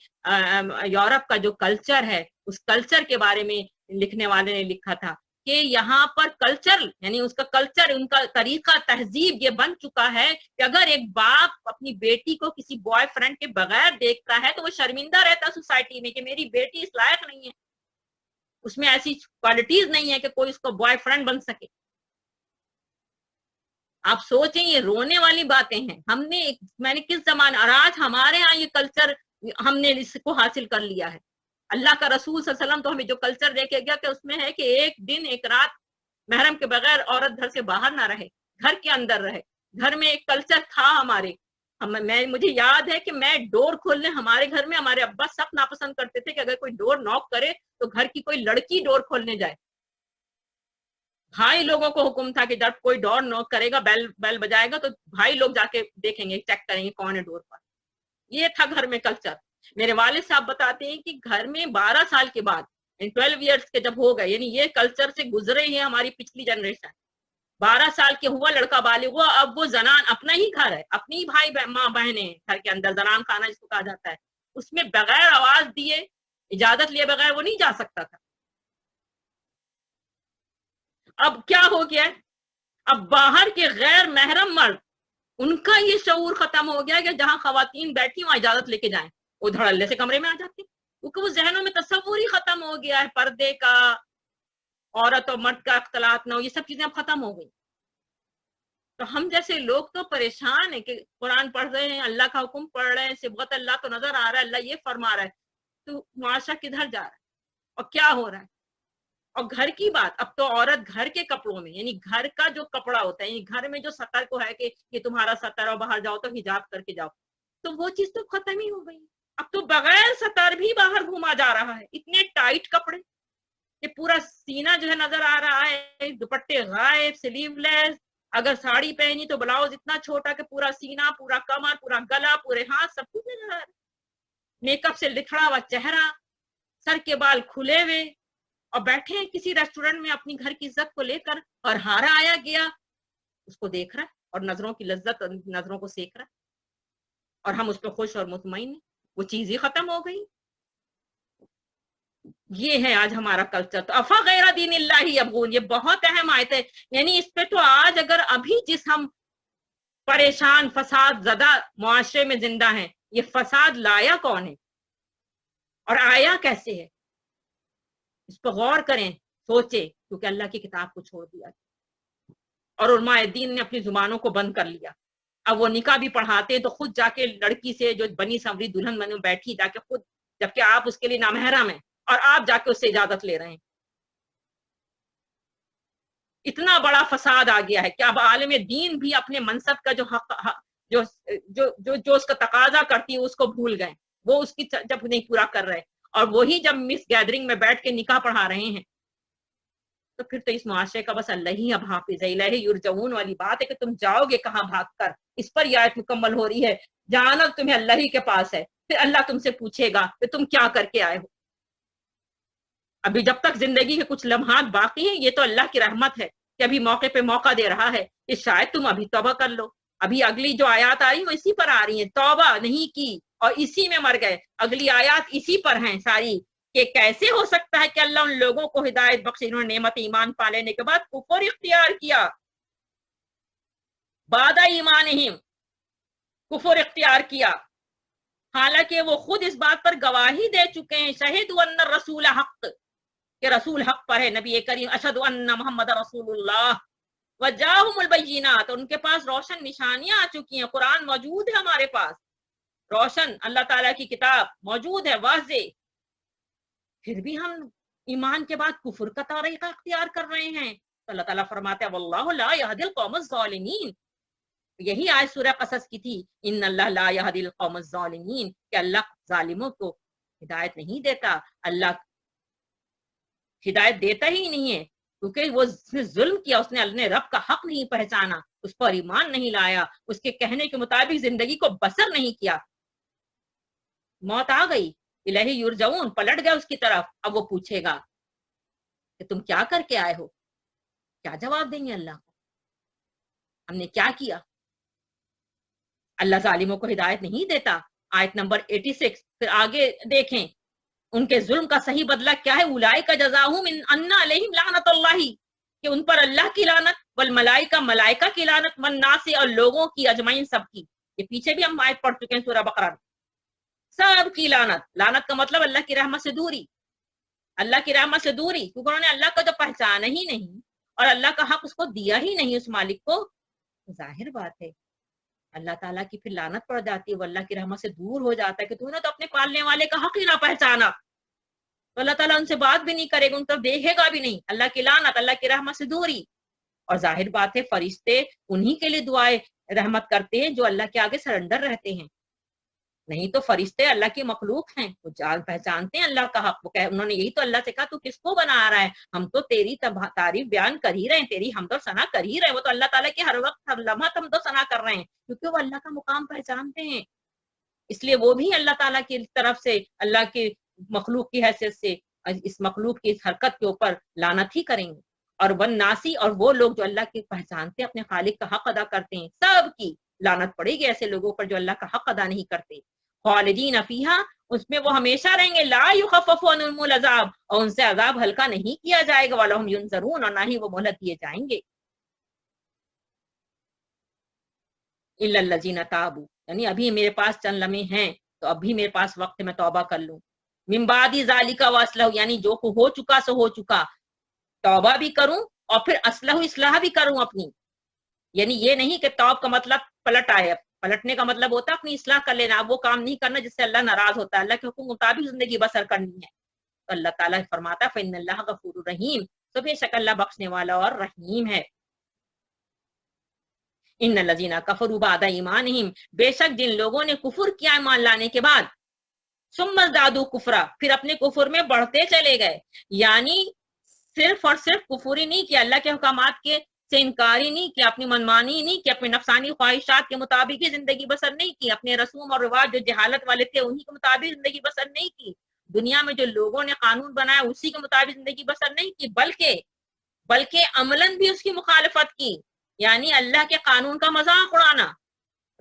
یورپ کا جو کلچر ہے اس کلچر کے بارے میں لکھنے والے نے لکھا تھا کہ یہاں پر کلچر یعنی اس کا کلچر ان کا طریقہ تہذیب یہ بن چکا ہے کہ اگر ایک باپ اپنی بیٹی کو کسی بوائے فرینڈ کے بغیر دیکھتا ہے تو وہ شرمندہ رہتا سوسائٹی میں کہ میری بیٹی اس لائق نہیں ہے، اس میں ایسی کوالٹیز نہیں ہے کہ کوئی اس کو بوائے فرینڈ بن سکے. آپ سوچیں یہ رونے والی باتیں ہیں. میں نے کس زمانے اور آج ہمارے ہاں یہ کلچر ہم نے اس کو حاصل کر لیا ہے. اللہ کا رسول صلی اللہ علیہ وسلم تو ہمیں جو کلچر دے کے گیا کہ اس میں ہے کہ ایک دن ایک رات محرم کے بغیر عورت گھر سے باہر نہ رہے، گھر کے اندر رہے. گھر میں ایک کلچر تھا ہمارے. مجھے یاد ہے کہ میں ڈور کھولنے ہمارے گھر میں ہمارے ابا سب ناپسند کرتے تھے کہ اگر کوئی ڈور ناک کرے تو گھر کی کوئی لڑکی ڈور کھولنے جائے. بھائی لوگوں کو حکم تھا کہ جب کوئی ڈور نوک کرے گا بیل بجائے گا تو بھائی لوگ جا کے دیکھیں گے چیک کریں گے کون ہے ڈور پر. یہ تھا گھر میں کلچر. میرے والد صاحب بتاتے ہیں کہ گھر میں 12 سال کے بعد 12 ایئرس کے جب ہو گئے یعنی یہ کلچر سے گزرے ہیں ہماری پچھلی جنریشن. 12 سال کے ہوا لڑکا بالغ ہوا، اب وہ زنان اپنا ہی گھر ہے، اپنی ہی بھائی ماں بہنیں گھر کے اندر، زنان خانہ جس کو کہا جاتا ہے، اس میں بغیر آواز دیے اجازت لیے بغیر وہ نہیں جا سکتا تھا. اب کیا ہو گیا ہے؟ اب باہر کے غیر محرم مرد ان کا یہ شعور ختم ہو گیا کہ جہاں خواتین بیٹھی وہاں اجازت لے کے جائیں، وہ دھڑلے سے کمرے میں آ جاتی کیونکہ وہ ذہنوں میں تصور ہی ختم ہو گیا ہے پردے کا، عورت اور مرد کا اختلاط نہ ہو، یہ سب چیزیں اب ختم ہو گئی. تو ہم جیسے لوگ تو پریشان ہیں کہ قرآن پڑھ رہے ہیں، اللہ کا حکم پڑھ رہے ہیں، صبغت اللہ تو نظر آ رہا ہے، اللہ یہ فرما رہا ہے، تو معاشرہ کدھر جا رہا ہے اور کیا ہو رہا ہے. اور گھر کی بات، اب تو عورت گھر کے کپڑوں میں یعنی گھر کا جو کپڑا ہوتا ہے یعنی گھر میں جو سطر کو ہے کہ یہ تمہارا سطر اور باہر جاؤ تو حجاب کر کے جاؤ، تو وہ چیز تو ختم ہی ہو گئی. اب تو بغیر سطر بھی باہر گھوما جا رہا ہے. اتنے ٹائٹ کپڑے کہ پورا سینہ جو ہے نظر آ رہا ہے، دوپٹے غائب، سلیو لیس، اگر ساڑی پہنی تو بلاؤز اتنا چھوٹا کہ پورا سینہ، پورا کمر، پورا گلا، پورے ہاتھ سب کچھ نظر آ رہا ہے. میک اپ سے لکھڑا ہوا چہرہ، سر کے بال کھلے ہوئے، اور بیٹھے ہیں کسی ریسٹورینٹ میں اپنی گھر کی عزت کو لے کر، اور ہارا آیا گیا اس کو دیکھ رہا ہے اور نظروں کی لذت نظروں کو سیکھ رہا ہے، اور ہم اس پہ خوش اور مطمئن ہیں. وہ چیز ہی ختم ہو گئی. یہ ہے آج ہمارا کلچر. تو افا غیر دین اللہ یبغون، یہ بہت اہم آیت ہے. یعنی اس پہ تو آج اگر ابھی جس ہم پریشان فساد زدہ معاشرے میں زندہ ہیں، یہ فساد لایا کون ہے اور آیا کیسے ہے، اس پہ غور کریں، سوچے. کیونکہ اللہ کی کتاب کو چھوڑ دیا اور علماء دین نے اپنی زبانوں کو بند کر لیا. اب وہ نکاح بھی پڑھاتے تو خود جا کے لڑکی سے جو بنی سنوری دلہن بنے بیٹھی جا کے خود، جبکہ آپ اس کے لیے نامحرم ہیں اور آپ جا کے اس سے اجازت لے رہے ہیں. اتنا بڑا فساد آ گیا ہے کہ اب عالم دین بھی اپنے منصب کا جو حق جو جو جو, جو اس کا تقاضا کرتی ہے اس کو بھول گئے. وہ اس کی جب نہیں پورا کر رہے اور وہی جب مس گیدرنگ میں بیٹھ کے نکاح پڑھا رہے ہیں، تو پھر تو اس معاشرے کا بس اللہ ہی اب حافظ ہے. الہ یرجعون والی بات ہے کہ تم جاؤ گے کہاں بھاگ کر. اس پر یہ آیت مکمل ہو رہی ہے، جانا تمہیں اللہ ہی کے پاس ہے. پھر اللہ تم سے پوچھے گا کہ تم کیا کر کے آئے ہو. ابھی جب تک زندگی کے کچھ لمحات باقی ہیں، یہ تو اللہ کی رحمت ہے کہ ابھی موقع پہ موقع دے رہا ہے کہ شاید تم ابھی توبہ کر لو. ابھی اگلی جو آیات آ رہی ہیں وہ اسی پر آ رہی ہیں. توبہ نہیں کی اور اسی میں مر گئے. اگلی آیات اسی پر ہیں ساری، کہ کیسے ہو سکتا ہے کہ اللہ ان لوگوں کو ہدایت بخشے انہوں نے نعمت ایمان پا لینے کے بعد کفر اختیار کیا. بعد ایمانہم، کفر اختیار کیا، حالانکہ وہ خود اس بات پر گواہی دے چکے ہیں. شہدوا ان الرسول حق، کہ رسول حق پر ہے، نبی کریم اشہد ان محمد رسول اللہ. وجاہم البینات، ان کے پاس روشن نشانیاں آ چکی ہیں. قرآن موجود ہے ہمارے پاس، روشن اللہ تعالیٰ کی کتاب موجود ہے، واضح. پھر بھی ہم ایمان کے بعد کفر کا طریقہ اختیار کر رہے ہیں. تو اللہ تعالیٰ فرماتا ہے واللہ لا یہدی القوم الظالمین. یہی آیت سورہ قصص کی تھی، ان اللہ لا یہدی القوم الظالمین، کہ اللہ ظالموں کو ہدایت نہیں دیتا. اللہ ہدایت دیتا ہی نہیں ہے، کیونکہ وہ ظلم کیا، اس نے اپنے رب کا حق نہیں پہچانا، اس پر ایمان نہیں لایا، اس کے کہنے کے مطابق زندگی کو بسر نہیں کیا. موت آ گئی، الہ یرجعون، پلٹ گیا اس کی طرف. اب وہ پوچھے گا کہ تم کیا کر کے آئے ہو. کیا جواب دیں گے اللہ کو؟ ہم نے کیا کیا؟ اللہ ظالموں کو ہدایت نہیں دیتا. آیت نمبر 86 پھر آگے دیکھیں ان کے ظلم کا صحیح بدلہ کیا ہے. اولئک جزاؤہم ان علیہم لعنت اللہ، کہ ان پر اللہ کی لعنت، والملائکہ، ملائکہ کی لعنت، والناس، اور لوگوں کی اجمعین، سب کی. یہ پیچھے بھی ہم آیت پڑھ چکے ہیں سورہ بقرہ میں. سب کی لعنت. لعنت کا مطلب اللہ کی رحمت سے دوری، اللہ کی رحمت سے دوری، کیونکہ انہوں نے اللہ کو جو پہچانا ہی نہیں اور اللہ کا حق اس کو دیا ہی نہیں اس مالک کو. ظاہر بات ہے اللہ تعالیٰ کی پھر لعنت پڑ جاتی ہے، وہ اللہ کی رحمت سے دور ہو جاتا ہے کہ تو نے تو اپنے پالنے والے کا حق ہی نہ پہچانا. تو اللہ تعالیٰ ان سے بات بھی نہیں کرے گا، ان طرف دیکھے گا بھی نہیں. اللہ کی لعنت، اللہ کی رحمت سے دوری. اور ظاہر بات ہے فرشتے انہی کے لیے دعائیں رحمت کرتے ہیں جو اللہ کے آگے سرنڈر رہتے ہیں. نہیں تو فرشتے اللہ کی مخلوق ہیں، وہ پہچانتے ہیں اللہ کا حق. وہ انہوں نے یہی تو اللہ سے کہا تو کس کو بنا رہا ہے، ہم تو تیری تعریف بیان کر ہی رہے ہیں، تیری حمد و ثنا کر ہی رہے ہیں. وہ تو اللہ تعالیٰ کی ہر وقت ہر لمحہ حمد و ثنا کر رہے ہیں، کیونکہ وہ اللہ کا مقام پہچانتے ہیں. اس لیے وہ بھی اللہ تعالیٰ کی طرف سے، اللہ کی مخلوق کی حیثیت سے اس مخلوق کی اس حرکت کے اوپر لعنت ہی کریں گے. اور والناسی، اور وہ لوگ جو اللہ کی پہچانتے اپنے خالق کا حق ادا کرتے ہیں، سب کی لعنت پڑے گی ایسے لوگوں پر جو اللہ کا حق ادا نہیں کرتے. خالدین فیہا، اس میں وہ ہمیشہ رہیں گے. لا یخفف عنہم العذاب، اور ان سے عذاب ہلکا نہیں کیا جائے گا. ولہم ینظرون، اور نہ ہی وہ مہلت دیے جائیں گے. الا الذین تابوا، یعنی ابھی میرے پاس چند لمحے ہیں تو ابھی میرے پاس وقت ہے میں توبہ کر لوں. من بعد ذالک واصلحوا، یعنی جو ہو چکا سو ہو چکا، توبہ بھی کروں اور پھر اصلاح بھی کروں اپنی. یعنی یہ نہیں کہ توب کا مطلب پلٹ آئے. پلٹنے کا مطلب ہوتا ہے اپنی اصلاح کر لینا. اب وہ کام نہیں کرنا جس سے اللہ ناراض ہوتا ہے. اللہ کے حکم مطابق زندگی بسر کرنی ہے. تو اللہ تعالیٰ فرماتا ہے فإن اللہ غفور رحیم، تو بے شک اللہ بخشنے والا اور رحیم ہے. ان الذین کفروا بعد ایمانہم، بے شک جن لوگوں نے کفر کیا ایمان لانے کے بعد، ثم ازدادوا کفرا، پھر اپنے کفر میں بڑھتے چلے گئے. یعنی صرف اور صرف کفر ہی نہیں کیا، اللہ کے حکامات کے سے انکاری نہیں کیا، اپنی منمانی نہیں کی، اپنی نفسانی خواہشات کے مطابق ہی زندگی بسر نہیں کی، اپنے رسوم اور رواج جو جہالت والے تھے انہی کے مطابق زندگی بسر نہیں کی، دنیا میں جو لوگوں نے قانون بنایا اسی کے مطابق زندگی بسر نہیں کی، بلکہ عملاً بھی اس کی مخالفت کی. یعنی اللہ کے قانون کا مذاق اڑانا،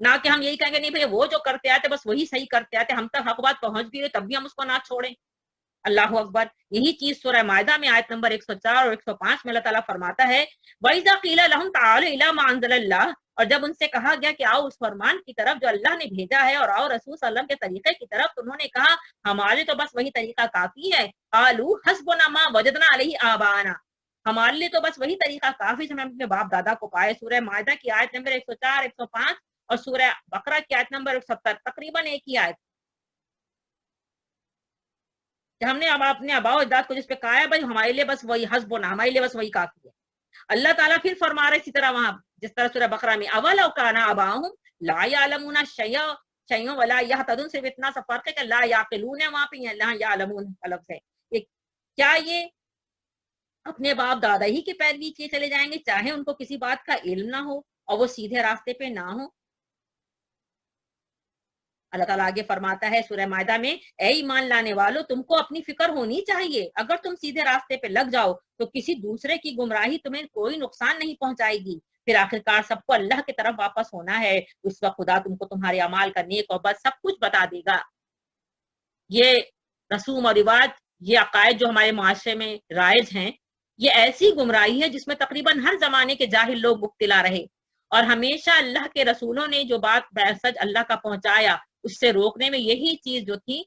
نہ کہ ہم یہی کہیں گے نہیں بھئی وہ جو کرتے آتے بس وہی صحیح کرتے آتے، ہم تک حق بات پہنچ بھی رہے تب بھی ہم اس کو نہ چھوڑیں۔ اللہ اکبر۔ یہی چیز سورہ مائدہ میں آیت نمبر 104 اور 105 میں اللہ تعالیٰ فرماتا ہے وَإِذَا قِيلَ لَهُمْ تَعَالَوْا إِلَىٰ مَا أَنزَلَ اللَّهُ، اور جب ان سے کہا گیا کہ آؤ اس فرمان کی طرف جو اللہ نے بھیجا ہے، اور آؤ رسول صلی اللہ علیہ وسلم کے طریقے کی طرف، تو انہوں نے کہا ہمارے تو بس وہی طریقہ کافی ہے، قَالُوا حَسْبُنَا مَا وَجَدْنَا عَلَيْهِ آبَاءَنَا، ہمارے لیے تو بس وہی طریقہ کافی ہے، ہم اپنے باپ دادا کو پائے۔ سورہ مائدہ کی آیت نمبر 104 105 اور سورہ بقرہ کی آیت نمبر 70 تقریباً ایک ہی آیت کہ ہم نے اب اپنے آباء و اجداد کو جس پہ کہا ہے بھائی ہمارے لیے بس وہی حسبنا، ہمارے لیے بس وہی کافی ہے۔ اللہ تعالیٰ پھر فرما رہے اسی طرح وہاں جس طرح سورہ بقرہ میں اولو کان آباؤہم لا یعلمون شیئا ولا یہتدون، صرف اتنا سا فرق ہے کہ لا یعقلون ہے وہاں پہ، لا یعلمون لفظ ہے۔ کیا یہ اپنے باپ دادا ہی کی پیروی کیے چلے جائیں گے چاہے ان کو کسی بات کا علم نہ ہو اور وہ سیدھے راستے پہ نہ ہو؟ اللہ تعالیٰ آگے فرماتا ہے سورہ مائدہ میں اے ایمان لانے والو تم کو اپنی فکر ہونی چاہیے، اگر تم سیدھے راستے پہ لگ جاؤ تو کسی دوسرے کی گمراہی تمہیں کوئی نقصان نہیں پہنچائے گی، پھر آخرکار سب کو اللہ کی طرف واپس ہونا ہے، اس وقت خدا تم کو تمہارے اعمال کا نیک اور بد سب کچھ بتا دے گا۔ یہ رسوم اور رواج، یہ عقائد جو ہمارے معاشرے میں رائج ہیں، یہ ایسی گمراہی ہے جس میں تقریباً ہر زمانے کے جاہل لوگ مبتلا رہے، اور ہمیشہ اللہ کے رسولوں نے جو بات سچ اللہ کا پہنچایا اس سے روکنے میں یہی چیز جو تھی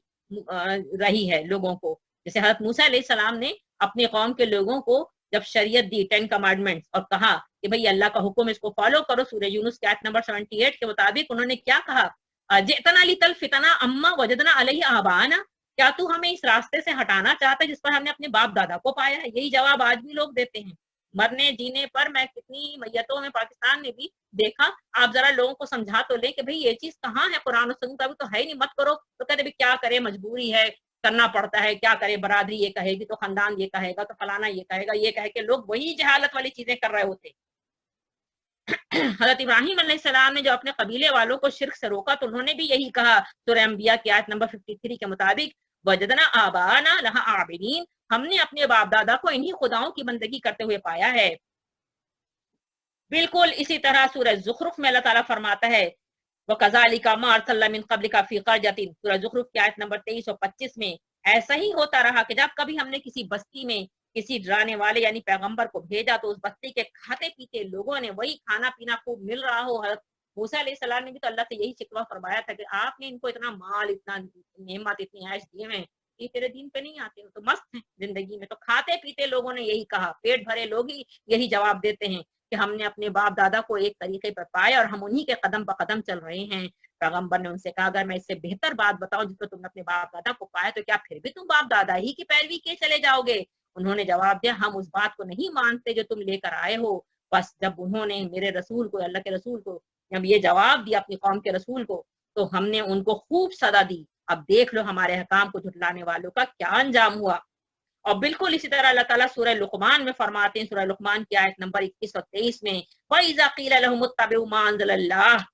رہی ہے لوگوں کو۔ جیسے حضرت موسیٰ علیہ السلام نے اپنے قوم کے لوگوں کو جب شریعت دی 10 کمانڈمنٹس اور کہا کہ بھئی اللہ کا حکم اس کو فالو کرو، سورہ یونس کی آیت نمبر 78 کے مطابق انہوں نے کیا کہا جئتنا لتلفتنا اما وجدنا علیہ آباءنا، کیا تو ہمیں اس راستے سے ہٹانا چاہتا ہے جس پر ہم نے اپنے باپ دادا کو پایا ہے؟ یہی جواب آج بھی لوگ دیتے ہیں۔ مرنے جینے پر میں کتنی میتوں میں پاکستان میں بھی دیکھا، آپ ذرا لوگوں کو سمجھا تو لیں کہ بھئی یہ چیز کہاں ہے قرآن و سنت، ابھی تو ہے ہی نہیں، مت کرو، تو کہتے بھی کیا کرے مجبوری ہے کرنا پڑتا ہے، کیا کرے برادری یہ کہے گی تو خاندان یہ کہے گا تو فلانا یہ کہے گا، یہ کہے کہ لوگ وہی جہالت والی چیزیں کر رہے ہوتے۔ حضرت ابراہیم علیہ السلام نے جو اپنے قبیلے والوں کو شرک سے روکا تو انہوں نے بھی یہی کہا سورہ انبیاء کی آیت نمبر 53 کے مطابق وجدنا آباءنا لہا عابدین، ہم نے اپنے باپ دادا کو انہی خداؤں کی بندگی کرتے ہوئے پایا ہے۔ بالکل اسی طرح سورہ زخرف میں اللہ تعالیٰ فرماتا ہے وَكَذَلِكَ مَا أَرْسَلْنَا مِن قَبْلِكَ فِي قَرْيَةٍ، سورہ زخرف کی آیت نمبر 23 اور 25 میں ایسا ہی ہوتا رہا کہ جب کبھی ہم نے کسی بستی میں کسی ڈرانے والے یعنی پیغمبر کو بھیجا تو اس بستی کے کھاتے پیتے لوگوں نے وہی کھانا پینا خوب مل رہا ہو۔ حضرت موسیٰ علیہ السلام نے بھی تو اللہ سے یہی شکوہ فرمایا تھا کہ آپ نے ان کو اتنا مال، اتنا نعمت، اتنی عیش دیے ہیں، یہ تیرے دین پہ نہیں آتے، تو مست ہیں زندگی میں۔ تو کھاتے پیتے لوگوں نے یہی کہا، پیٹ بھرے لوگ ہی یہی جواب دیتے ہیں کہ ہم نے اپنے باپ دادا کو ایک طریقے پر پایا اور ہم انہی کے قدم بہ قدم چل رہے ہیں۔ پیغمبر نے ان سے کہا اگر میں اس سے بہتر بات بتاؤں جس کو تم نے اپنے باپ دادا کو پایا تو کیا پھر بھی تم باپ دادا ہی کی پیروی کیے چلے جاؤ گے؟ انہوں نے جواب دیا ہم اس بات کو نہیں مانتے جو تم لے کر آئے ہو۔ بس جب انہوں نے میرے رسول کو، اللہ کے رسول کو جب یہ جواب دیا اپنی قوم کے رسول کو، تو ہم نے ان کو خوب سزا دی۔ اب دیکھ لو ہمارے حکام کو جھٹلانے والوں کا کیا انجام ہوا۔ اور بالکل اسی طرح اللہ تعالیٰ سورہ لقمان میں فرماتے ہیں، سورہ لقمان کی آیت نمبر 21 اور 23 میں وَإِذَا قِيلَ لَهُمُ اتَّبِعُوا مَا أَنزَلَ اللَّهُ،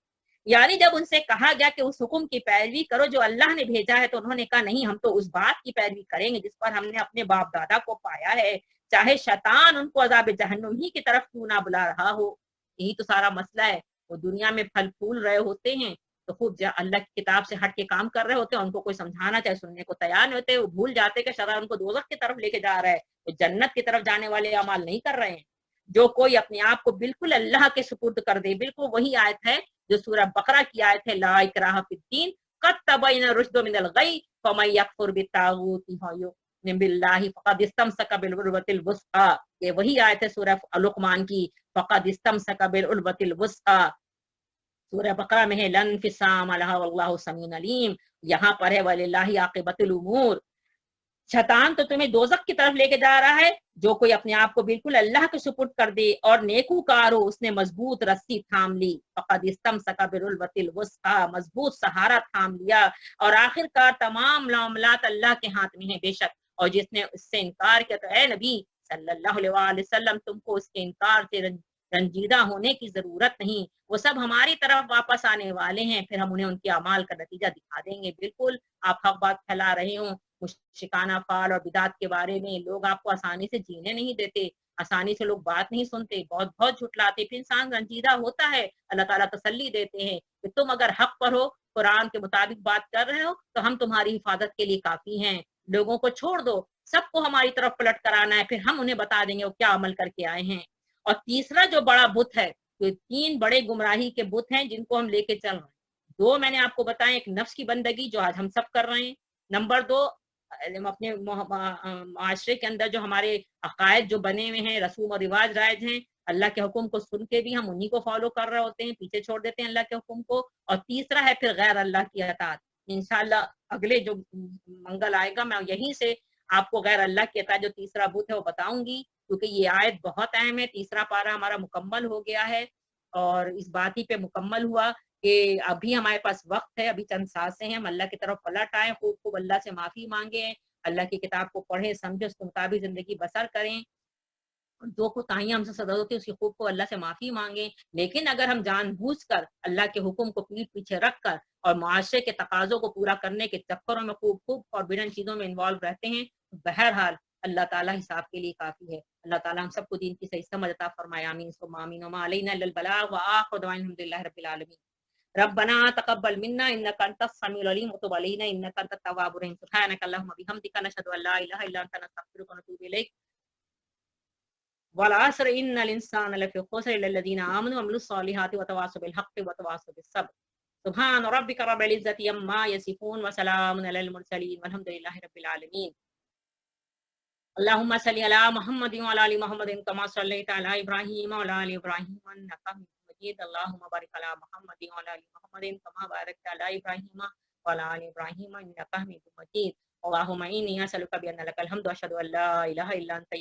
یعنی جب ان سے کہا گیا کہ اس حکم کی پیروی کرو جو اللہ نے بھیجا ہے تو انہوں نے کہا نہیں، ہم تو اس بات کی پیروی کریں گے جس پر ہم نے اپنے باپ دادا کو پایا ہے، چاہے شیطان ان کو عذاب جہنم ہی کی طرف کیوں نہ بلا رہا ہو۔ یہی تو سارا مسئلہ ہے، وہ دنیا میں پھل پھول رہے ہوتے ہیں تو خوب اللہ کی کتاب سے ہٹ کے کام کر رہے ہوتے ہیں، ان کو کوئی سمجھانا چاہے سننے کو تیار نہیں ہوتے، وہ بھول جاتے کہ شیطان ان کو دوزخ کی طرف لے کے جا رہا ہے، وہ جنت کی طرف جانے والے اعمال نہیں کر رہے ہیں۔ جو کوئی اپنے آپ کو بالکل اللہ کے سپرد کر دے، بالکل وہی آیت ہے جو سورہ بقرہ کی آیت ہے لا اکراہ فی الدین قد تبین الرشد من الغی فمن یکفر بالطاغوت ویؤمن باللہ فقد استمسک بالعروۃ الوثقی، یہ وہی آیت ہے سورہ لقمان کی فقد استمسک بالعروۃ الوثقی۔ سورہ بقرہ میں ہے لن انفصام لہا واللہ سمیع علیم، یہاں پر ہے وللہ عاقبۃ الامور۔ شیطان تو تمہیں دوزخ کی طرف لے کے جا رہا ہے، جو کوئی اپنے آپ کو بالکل اللہ کے سپرد کر دے اور نیکوکار ہو، اس نے مضبوط رسی تھام لی، فقد استمسک بالعروۃ الوثقی، مضبوط سہارا تھام لیا، اور آخر کار تمام معاملات اللہ کے ہاتھ میں ہیں بے شک۔ اور جس نے اس سے انکار کیا تو اے نبی صلی اللہ علیہ وآلہ وسلم تم کو اس کے انکار سے رنجیدہ ہونے کی ضرورت نہیں، وہ سب ہماری طرف واپس آنے والے ہیں، پھر ہم انہیں ان کے اعمال کا نتیجہ دکھا دیں گے۔ بالکل آپ حق بات پھیلا رہے ہوں، مشرکانہ فعل اور بدعت کے بارے میں، لوگ آپ کو آسانی سے جینے نہیں دیتے۔ آسانی سے لوگ بات نہیں سنتے، بہت بہت جھٹلاتے، پھر انسان رنجیدہ ہوتا ہے، اللہ تعالیٰ تسلی دیتے ہیں کہ تم اگر حق پر ہو، قرآن کے مطابق بات کر رہے ہو تو ہم تمہاری حفاظت کے لیے کافی ہیں، لوگوں کو چھوڑ دو، سب کو ہماری طرف پلٹ کر آنا ہے، پھر ہم انہیں بتا دیں گے وہ کیا عمل کر کے آئے ہیں۔ اور تیسرا جو بڑا بت ہے، تو 3 بڑے گمراہی کے بت ہیں جن کو ہم لے کے چل رہے ہیں۔ 2 میں نے آپ کو بتایا، ایک نفس کی بندگی جو آج ہم سب کر رہے ہیں، نمبر 2 اپنے معاشرے کے اندر جو ہمارے عقائد جو بنے ہوئے ہیں، رسوم و رواج رائج ہیں، اللہ کے حکم کو سن کے بھی ہم انہی کو فالو کر رہے ہوتے ہیں، پیچھے چھوڑ دیتے ہیں اللہ کے حکم کو۔ اور تیسرا ہے پھر غیر اللہ کی اطاعت۔ انشاءاللہ اگلے جو منگل آئے گا میں یہیں سے آپ کو غیر اللہ کی اطاعت جو تیسرا بت ہے وہ بتاؤں گی، کیونکہ یہ آیت بہت اہم ہے۔ تیسرا پارہ ہمارا مکمل ہو گیا ہے، اور اس بات ہی پہ مکمل ہوا کہ ابھی ہمارے پاس وقت ہے، ابھی چند سانسیں ہیں، ہم اللہ کی طرف پلٹ آئیں، خوب خوب اللہ سے معافی مانگیں، اللہ کی کتاب کو پڑھیں سمجھیں، اس کے مطابق زندگی بسر کریں، جو کوتاہیاں ہم سے صدر ہوتی ہے اس کی خوب کو اللہ سے معافی مانگیں۔ لیکن اگر ہم جان بوجھ کر اللہ کے حکم کو پیٹ پیچھے رکھ کر اور معاشرے کے تقاضوں کو پورا کرنے کے چکروں میں خوب خوب اور بنن چیزوں میں انوالو رہتے ہیں، بہرحال اللہ تعالیٰ حساب کے لیے کافی ہے۔ اللہ تعالیٰ ہم سب کو دین کی صحیح سمجھ عطا فرمائے، آمین ثم آمین، وما علینا الا البلاغ وآخر دعوانا الحمدللہ رب العالمین۔ ربنا تقبل منا انك انت السميع العليم وتب علينا انك انت التواب الرحيم، سبحانك اللهم وبحمدك نشهد ان لا اله الا انت نستغفرك ونتوب اليك، والعصر ان الانسان لفی خسر الا الذين امنوا وعملوا الصالحات وتواصوا بالحق وتواصوا بالصبر، سبحان ربك رب العزة عما يصفون وسلام على المرسلين والحمد لله رب العالمين۔ اللهم صل على محمد وعلى ال محمد كما صليت على ابراهيم وعلى ال ابراهيم انك حميد مجيد، اللهم بارك على محمد وعلى ال محمد كما باركت على ابراهيم وعلى ال ابراهيم انك حميد مجيد، اللهم اني اسالك بان لك الحمد واشهد ان لا اله الا انت